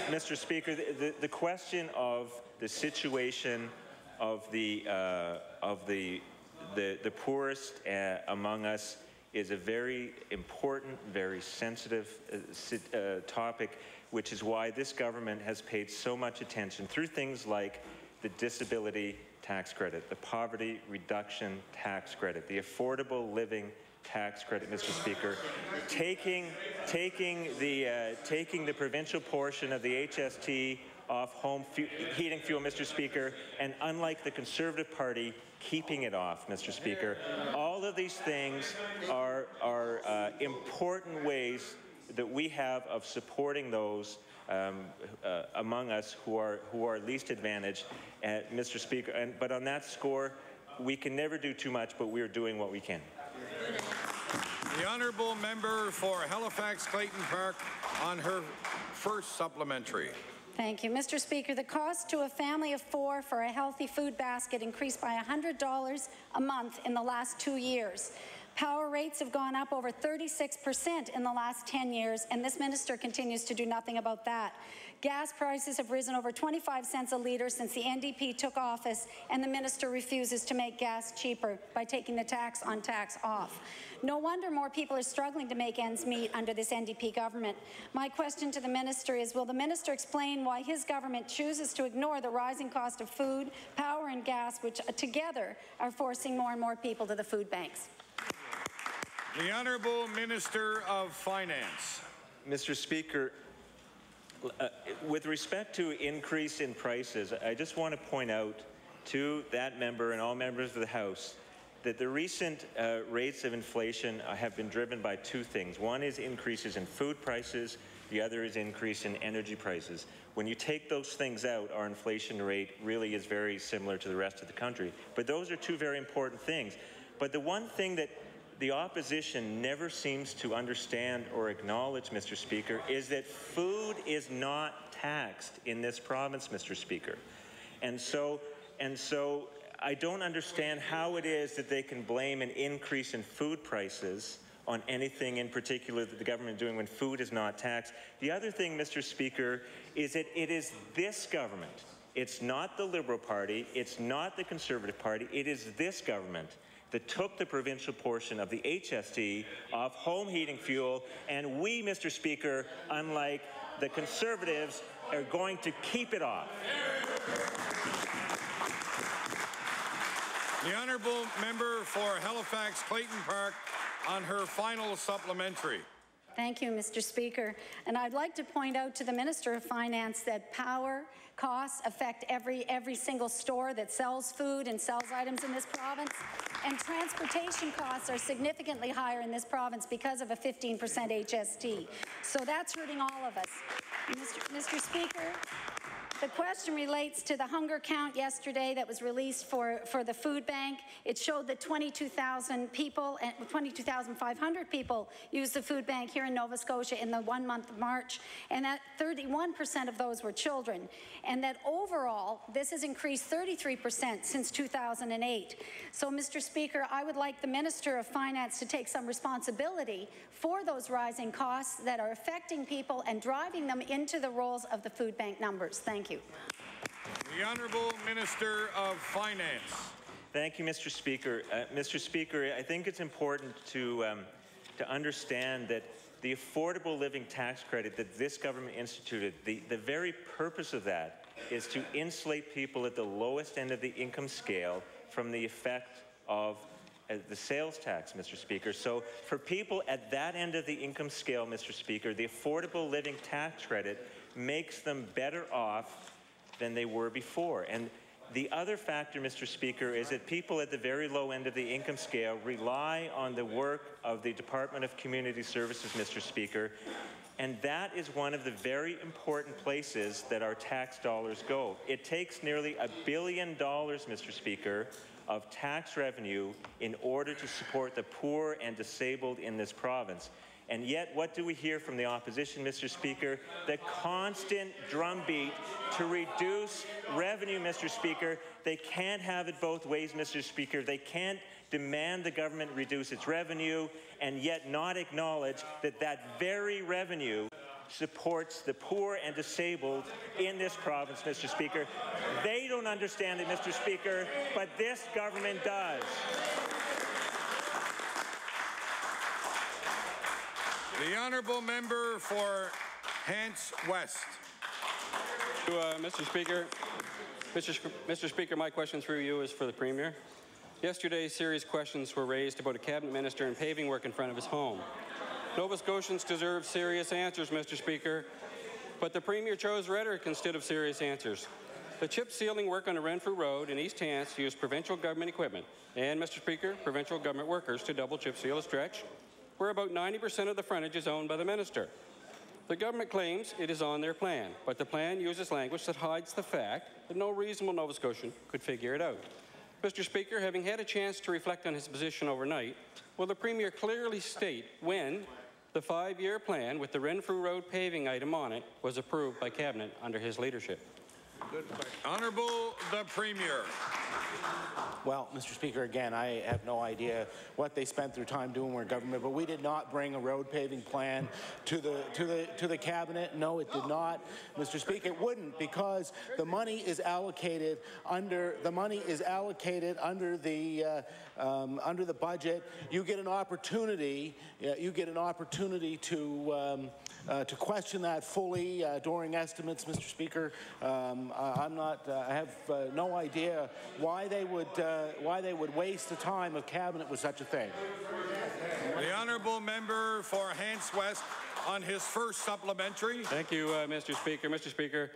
Mr. Speaker, the question of the situation of the poorest among us is a very important, very sensitive topic, which is why this government has paid so much attention through things like the disability tax credit, the poverty reduction tax credit, the affordable living tax credit, Mr. Speaker, taking the provincial portion of the HST off home heating fuel, Mr. Speaker, and unlike the Conservative Party, keeping it off, Mr. Speaker. All of these things are important ways that we have of supporting those among us who are least advantaged, Mr. Speaker. But on that score, we can never do too much, but we are doing what we can. The Honourable Member for Halifax Clayton Park on her first supplementary. Thank you. Mr. Speaker, the cost to a family of 4 for a healthy food basket increased by $100 a month in the last 2 years. Power rates have gone up over 36% in the last 10 years, and this minister continues to do nothing about that. Gas prices have risen over 25 cents a litre since the NDP took office, and the minister refuses to make gas cheaper by taking the tax on tax off. No wonder more people are struggling to make ends meet under this NDP government. My question to the minister is, will the minister explain why his government chooses to ignore the rising cost of food, power and gas, which together are forcing more and more people to the food banks? The Honourable Minister of Finance. Mr. Speaker, with respect to increase in prices, I just want to point out to that member and all members of the House that the recent rates of inflation have been driven by two things. One is increases in food prices, the other is increase in energy prices. When you take those things out, our inflation rate really is very similar to the rest of the country. But those are two very important things. But the one thing that the opposition never seems to understand or acknowledge, Mr. Speaker, is that food is not taxed in this province, Mr. Speaker. And so I don't understand how it is that they can blame an increase in food prices on anything in particular that the government is doing when food is not taxed. The other thing, Mr. Speaker, is that it is this government. It's not the Liberal Party. It's not the Conservative Party. It is this government that took the provincial portion of the HST off home heating fuel, and we, Mr. Speaker, unlike the Conservatives, are going to keep it off. The honourable member for Halifax Clayton Park on her final supplementary. Thank you, Mr. Speaker. And I'd like to point out to the Minister of Finance that power costs affect every single store that sells food and sells items in this province, and transportation costs are significantly higher in this province because of a 15% HST. So that's hurting all of us. Mr. Speaker, the question relates to the hunger count yesterday that was released for the food bank. It showed that 22,000 people, 22,500 people used the food bank here in Nova Scotia in the 1 month of March, and that 31% of those were children, and that overall this has increased 33% since 2008. So, Mr. Speaker, I would like the Minister of Finance to take some responsibility for those rising costs that are affecting people and driving them into the rolls of the food bank numbers. Thank you. The Honourable Minister of Finance. Thank you, Mr. Speaker. Mr. Speaker, I think it's important to understand that the affordable living tax credit that this government instituted, the very purpose of that is to insulate people at the lowest end of the income scale from the effect of the sales tax, Mr. Speaker. So for people at that end of the income scale, Mr. Speaker, the affordable living tax credit makes them better off than they were before. And the other factor, Mr. Speaker, is that people at the very low end of the income scale rely on the work of the Department of Community Services, Mr. Speaker, and that is one of the very important places that our tax dollars go. It takes nearly $1 billion, Mr. Speaker, of tax revenue in order to support the poor and disabled in this province. And yet, what do we hear from the opposition, Mr. Speaker? The constant drumbeat to reduce revenue, Mr. Speaker. They can't have it both ways, Mr. Speaker. They can't demand the government reduce its revenue and yet not acknowledge that that very revenue supports the poor and disabled in this province, Mr. Speaker. They don't understand it, Mr. Speaker, but this government does. The honourable member for Hants West. Mr. Speaker. Mr. Speaker, my question through you is for the Premier. Yesterday, serious questions were raised about a cabinet minister and paving work in front of his home. Nova Scotians deserve serious answers, Mr. Speaker, but the Premier chose rhetoric instead of serious answers. The chip sealing work on the Renfrew Road in East Hants used provincial government equipment and, Mr. Speaker, provincial government workers to double chip seal a stretch where about 90% of the frontage is owned by the minister. The government claims it is on their plan, but the plan uses language that hides the fact that no reasonable Nova Scotian could figure it out. Mr. Speaker, having had a chance to reflect on his position overnight, will the Premier clearly state when the 5-year plan with the Renfrew Road paving item on it was approved by Cabinet under his leadership? Good question. Honourable the Premier. Well, Mr. Speaker, again, I have no idea what they spent their time doing in government, but we did not bring a road paving plan to the cabinet. No, it did not, Mr. Speaker. It wouldn't, because the money is allocated under the budget. You get an opportunity. You get an opportunity to question that fully during estimates, Mr. Speaker. I have no idea why they would waste the time of cabinet with such a thing. The honourable member for Hants West on his first supplementary. Thank you, Mr. Speaker. Mr. Speaker,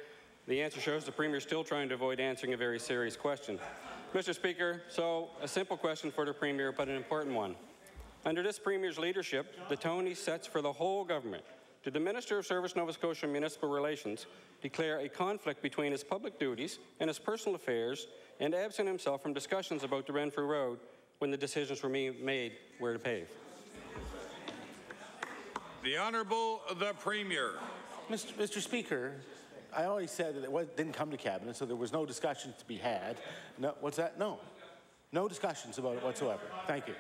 the answer shows the Premier is still trying to avoid answering a very serious question. Mr. Speaker, so a simple question for the Premier, but an important one. Under this Premier's leadership, the tone he sets for the whole government. Did the Minister of Service Nova Scotia Municipal Relations declare a conflict between his public duties and his personal affairs and absent himself from discussions about the Renfrew Road when the decisions were made where to pave? The Honourable the Premier. Mr. Speaker, I always said that it didn't come to Cabinet, so there was no discussion to be had. No, what's that? No. No discussions about it whatsoever. Thank you.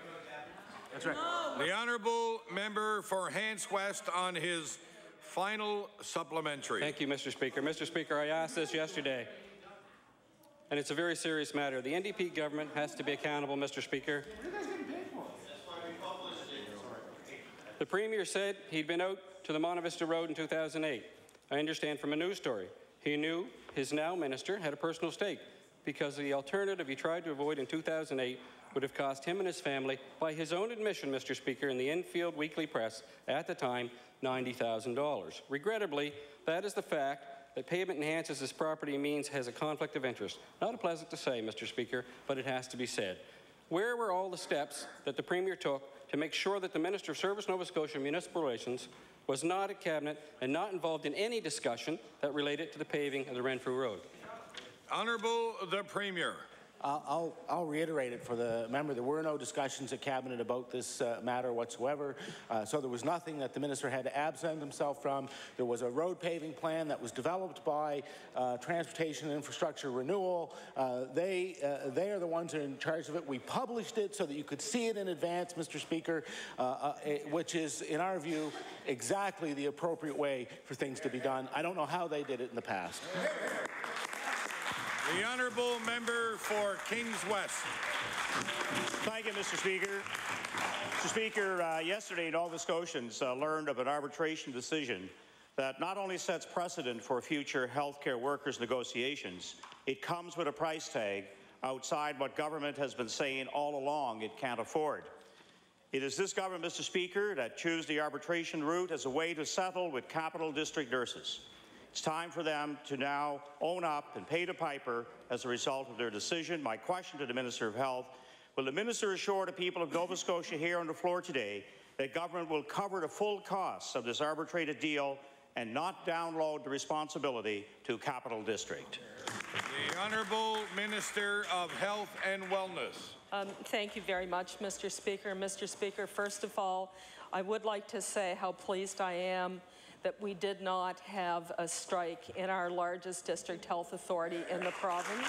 That's right. The honourable member for Hants West on his final supplementary. Thank you, Mr. Speaker. Mr. Speaker, I asked this yesterday, and it's a very serious matter. The NDP government has to be accountable, Mr. Speaker. The Premier said he'd been out to the Monte Vista Road in 2008. I understand from a news story. He knew his now minister had a personal stake because the alternative he tried to avoid in 2008 would have cost him and his family, by his own admission, Mr. Speaker, in the Enfield Weekly Press at the time, $90,000. Regrettably, that is the fact that pavement enhances his property means has a conflict of interest. Not a pleasant to say, Mr. Speaker, but it has to be said. Where were all the steps that the Premier took to make sure that the Minister of Service Nova Scotia Municipal Relations was not at Cabinet and not involved in any discussion that related to the paving of the Renfrew Road? Honourable the Premier. I'll reiterate it for the member. There were no discussions at Cabinet about this matter whatsoever, so there was nothing that the minister had to absent himself from. There was a road paving plan that was developed by Transportation and Infrastructure Renewal. They are the ones who are in charge of it. We published it so that you could see it in advance, Mr. Speaker, which is, in our view, exactly the appropriate way for things to be done. I don't know how they did it in the past. The honourable member for Kings West. Thank you, Mr. Speaker. Mr. Speaker, yesterday Nova Scotians learned of an arbitration decision that not only sets precedent for future healthcare workers' negotiations, it comes with a price tag outside what government has been saying all along it can't afford. It is this government, Mr. Speaker, that chose the arbitration route as a way to settle with Capital District nurses. It's time for them to now own up and pay the piper as a result of their decision. My question to the Minister of Health: will the Minister assure the people of Nova Scotia here on the floor today that government will cover the full costs of this arbitrated deal and not download the responsibility to Capital District? The Honourable Minister of Health and Wellness. Thank you very much, Mr. Speaker. Mr. Speaker, first of all, I would like to say how pleased I am that we did not have a strike in our largest district health authority in the province.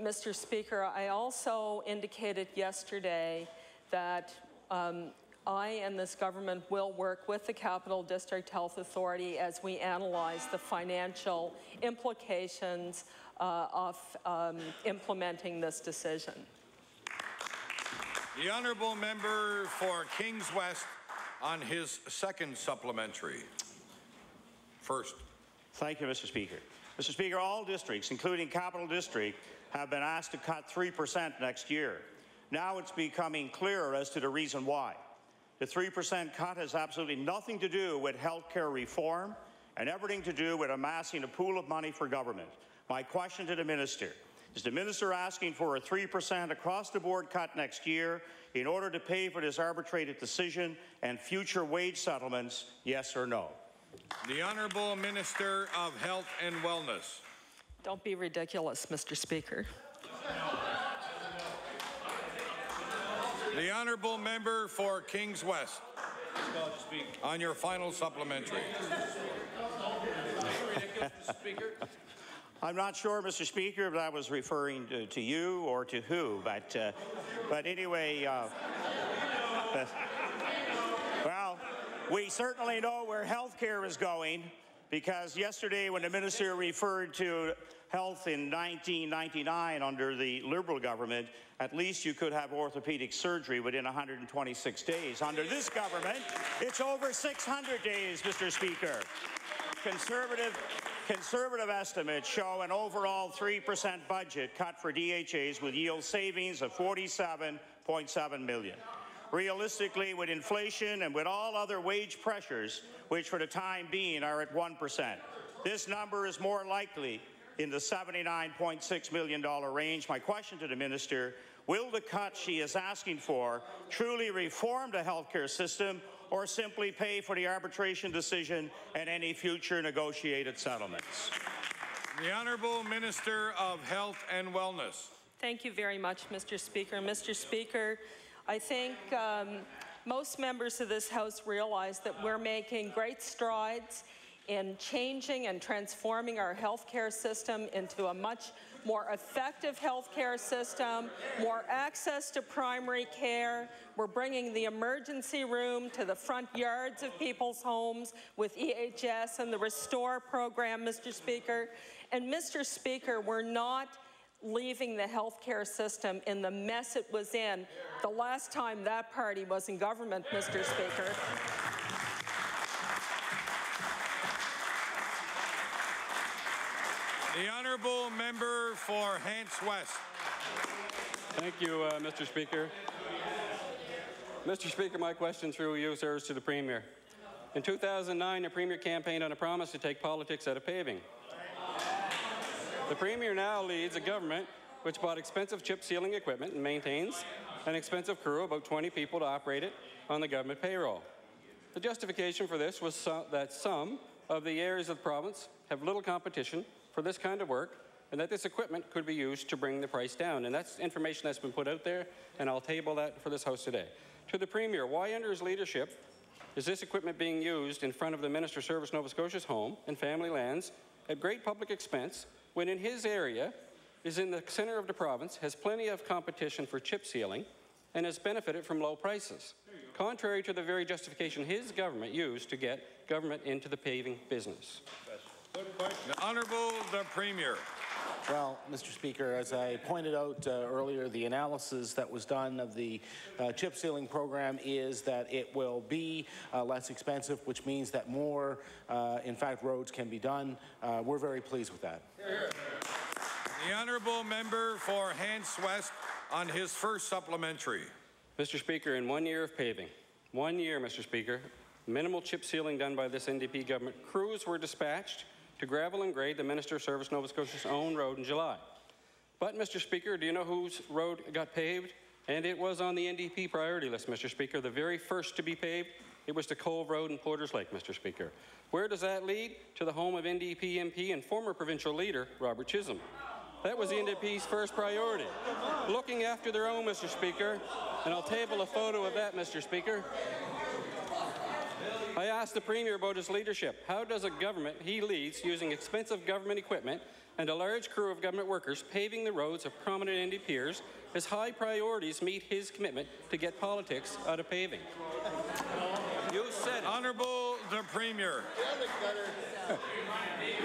Mr. Speaker, I also indicated yesterday that I and this government will work with the Capital District Health Authority as we analyze the financial implications of implementing this decision. The honourable member for Kings West on his second supplementary. First. Thank you, Mr. Speaker. Mr. Speaker, all districts, including Capital District, have been asked to cut 3% next year. Now it's becoming clearer as to the reason why. The 3% cut has absolutely nothing to do with health care reform and everything to do with amassing a pool of money for government. My question to the Minister: is the Minister asking for a 3% across-the-board cut next year in order to pay for this arbitrated decision and future wage settlements, yes or no? The Honourable Minister of Health and Wellness. Don't be ridiculous, Mr. Speaker. The Honourable Member for Kings West. On your final supplementary. I'm not sure, Mr. Speaker, if that was referring to you or to who, but anyway, well, we certainly know where health care is going, because yesterday when the minister referred to health in 1999 under the Liberal government, at least you could have orthopedic surgery within 126 days. Under this government, it's over 600 days, Mr. Speaker. Conservative estimates show an overall 3% budget cut for DHAs will yield savings of $47.7 million. Realistically, with inflation and with all other wage pressures, which for the time being are at 1%, this number is more likely in the $79.6 million range. My question to the minister: will the cut she is asking for truly reform the healthcare system, or simply pay for the arbitration decision and any future negotiated settlements? The Honourable Minister of Health and Wellness. Thank you very much, Mr. Speaker. Mr. Speaker, I think most members of this House realize that we're making great strides in changing and transforming our healthcare system into a much more effective healthcare system, more access to primary care. We're bringing the emergency room to the front yards of people's homes with EHS and the Restore program, Mr. Speaker. And Mr. Speaker, we're not leaving the healthcare system in the mess it was in the last time that party was in government, Mr. Speaker. The honourable member for Hants West. Thank you, Mr. Speaker. Mr. Speaker, my question through you, sir, is to the Premier. In 2009, the Premier campaigned on a promise to take politics out of paving. The Premier now leads a government which bought expensive chip sealing equipment and maintains an expensive crew, about 20 people, to operate it on the government payroll. The justification for this was that some of the areas of the province have little competition for this kind of work, and that this equipment could be used to bring the price down. And that's information that's been put out there, and I'll table that for this House today. To the Premier, why under his leadership is this equipment being used in front of the Minister of Service Nova Scotia's home and family lands at great public expense, when in his area is in the centre of the province, has plenty of competition for chip sealing, and has benefited from low prices, contrary to the very justification his government used to get government into the paving business? The Honourable the Premier. Well, Mr. Speaker, as I pointed out earlier, the analysis that was done of the chip sealing program is that it will be less expensive, which means that more, in fact, roads can be done. We're very pleased with that. The honourable member for Hants West on his first supplementary. Mr. Speaker, in 1 year of paving, 1 year, Mr. Speaker, minimal chip sealing done by this NDP government, crews were dispatched to gravel and grade the Minister of Service Nova Scotia's own road in July. But, Mr. Speaker, do you know whose road got paved? And it was on the NDP priority list, Mr. Speaker. The very first to be paved, it was the Cove Road in Porters Lake, Mr. Speaker. Where does that lead? To the home of NDP MP and former provincial leader, Robert Chisholm. That was the NDP's first priority. Looking after their own, Mr. Speaker. And I'll table a photo of that, Mr. Speaker. I asked the Premier about his leadership. How does a government he leads, using expensive government equipment and a large crew of government workers paving the roads of prominent NDPers, his high priorities meet his commitment to get politics out of paving? You said it. Honourable the Premier.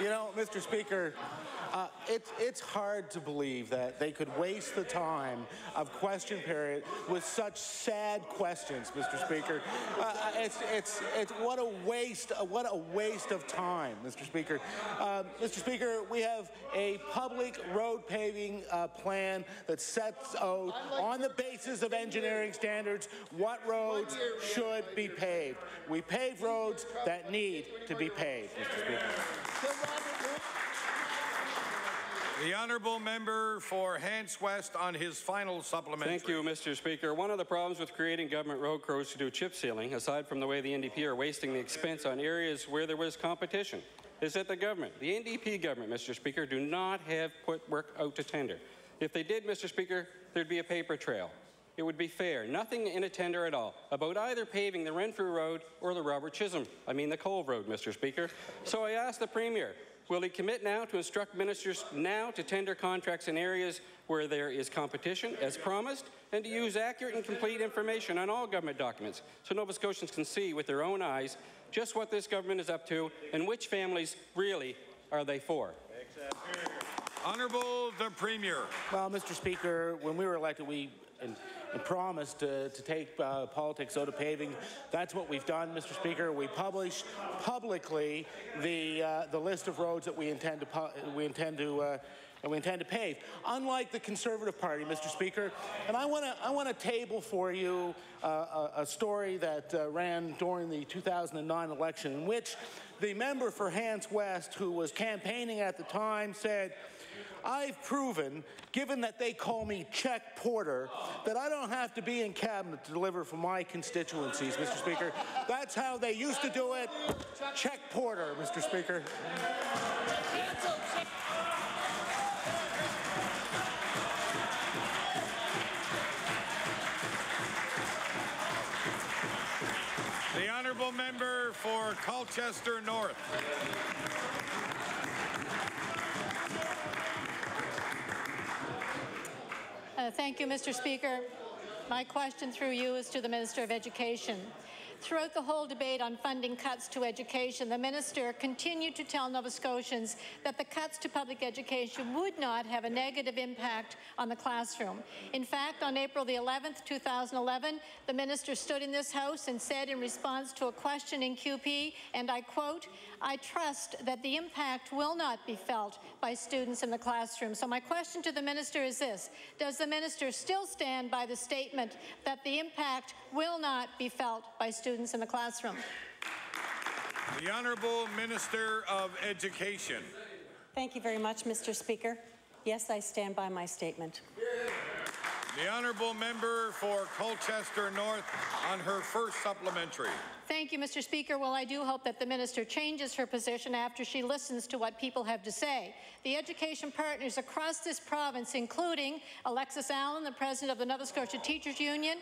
You know, Mr. Speaker, it's hard to believe that they could waste the time of question period with such sad questions, Mr. Speaker. It's what a waste of time, Mr. Speaker. Mr. Speaker, we have a public road paving plan that sets out on the basis of engineering standards what roads should be paved. We pave roads that need to be paved, Mr. Speaker. The honourable member for Hants West on his final supplementary. Thank you, Mr. Speaker. One of the problems with creating government road crews to do chip sealing, aside from the way the NDP are wasting the expense on areas where there was competition, is that the government, the NDP government, Mr. Speaker, do not have put work out to tender. If they did, Mr. Speaker, there'd be a paper trail. It would be fair. Nothing in a tender at all about either paving the Renfrew Road or the the Cove Road, Mr. Speaker. So I asked the Premier, will he commit now to instruct ministers now to tender contracts in areas where there is competition, as promised, and to use accurate and complete information on all government documents so Nova Scotians can see with their own eyes just what this government is up to and which families really are they for? Honourable the Premier. Well, Mr. Speaker, when we were elected, we promised to take politics out of paving. That's what we've done, Mr. Speaker. We published publicly the list of roads that we intend to pave. Unlike the Conservative Party, Mr. Speaker, and I want to table for you a story that ran during the 2009 election, in which the member for Hants West, who was campaigning at the time, said, "I've proven, given that they call me Check Porter, that I don't have to be in cabinet to deliver for my constituencies, Mr. Speaker. That's how they used to do it. Check Porter, Mr. Speaker." The honourable member for for Colchester North. Thank you, Mr. Speaker. My question through you is to the Minister of Education. Throughout the whole debate on funding cuts to education, the minister continued to tell Nova Scotians that the cuts to public education would not have a negative impact on the classroom. In fact, on April the 11th, 2011, the minister stood in this House and said in response to a question in QP, and I quote, "I trust that the impact will not be felt by students in the classroom." So my question to the minister is this: does the minister still stand by the statement that the impact will not be felt by students in the classroom? The Honourable Minister of Education. Thank you very much, Mr. Speaker. Yes, I stand by my statement. The Honourable Member for Colchester North on her first supplementary. Thank you, Mr. Speaker. Well, I do hope that the minister changes her position after she listens to what people have to say. The education partners across this province, including Alexis Allen, the president of the Nova Scotia Teachers Union,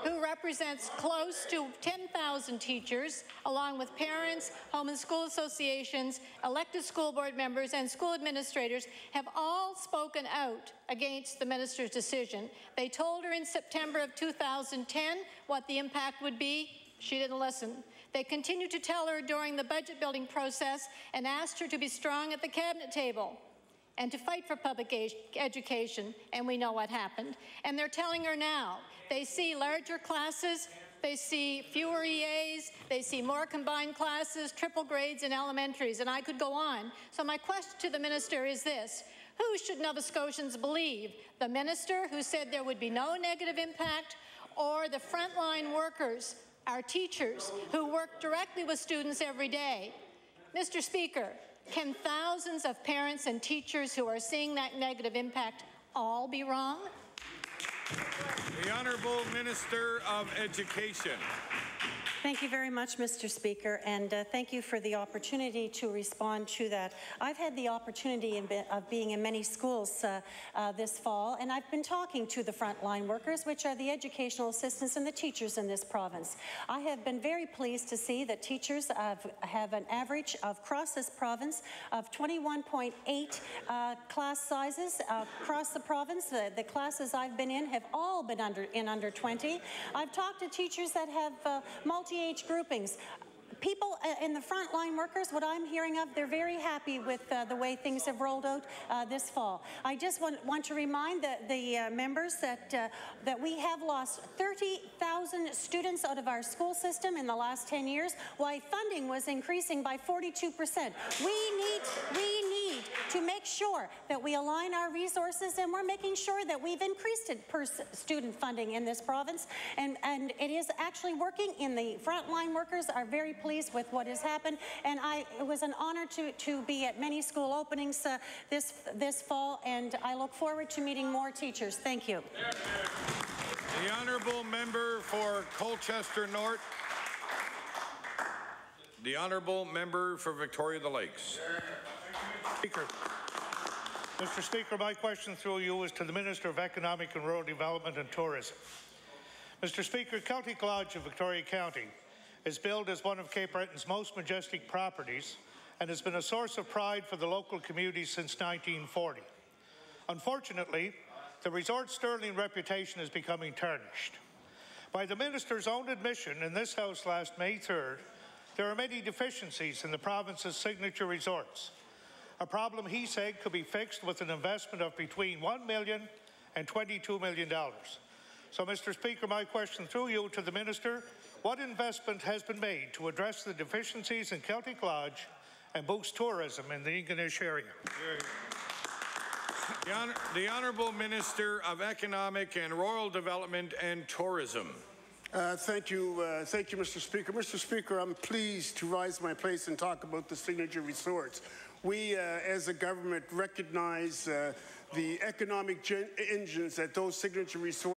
who represents close to 10,000 teachers, along with parents, home and school associations, elected school board members, and school administrators, have all spoken out against the minister's decision. They told her in September of 2010 what the impact would be. She didn't listen. They continued to tell her during the budget building process and asked her to be strong at the cabinet table and to fight for public education, and we know what happened. And they're telling her now. They see larger classes, they see fewer EAs, they see more combined classes, triple grades in elementaries, and I could go on. So my question to the minister is this: who should Nova Scotians believe? The minister, who said there would be no negative impact, or the frontline workers, our teachers, who work directly with students every day? Mr. Speaker, can thousands of parents and teachers who are seeing that negative impact all be wrong? The Honourable Minister of Education. Thank you very much, Mr. Speaker, and thank you for the opportunity to respond to that. I've had the opportunity of being in many schools this fall, and I've been talking to the frontline workers, which are the educational assistants and the teachers in this province. I have been very pleased to see that teachers have an average across this province of 21.8 class sizes across the province. The classes I've been in have all been under 20. I've talked to teachers that have multi-age groupings. People in the frontline workers, what I'm hearing of, they're very happy with the way things have rolled out this fall. I just want to remind the members that we have lost 30,000 students out of our school system in the last 10 years, while funding was increasing by 42%. We need to make sure that we align our resources, and we're making sure that we've increased it per student funding in this province, and it is actually working. In the frontline workers are very pleased with what has happened, and it was an honor to be at many school openings this fall, and I look forward to meeting more teachers. Thank you. The Honourable Member for Colchester North. The Honourable Member for Victoria the Lakes. Speaker. Mr. Speaker, my question through you is to the Minister of Economic and Rural Development and Tourism. Mr. Speaker, Celtic Lodge of Victoria County is billed as one of Cape Breton's most majestic properties and has been a source of pride for the local community since 1940. Unfortunately, the resort's sterling reputation is becoming tarnished. By the Minister's own admission in this House last May 3rd, there are many deficiencies in the province's signature resorts, a problem he said could be fixed with an investment of between $1 million and $22 million. So, Mr. Speaker, my question through you to the Minister: what investment has been made to address the deficiencies in Celtic Lodge and boost tourism in the Ingonish area? The Honourable Minister of Economic and Rural Development and Tourism. Thank you, Mr. Speaker. Mr. Speaker, I'm pleased to rise my place and talk about the signature resorts. We, as a government, recognize the economic engines that those signature resorts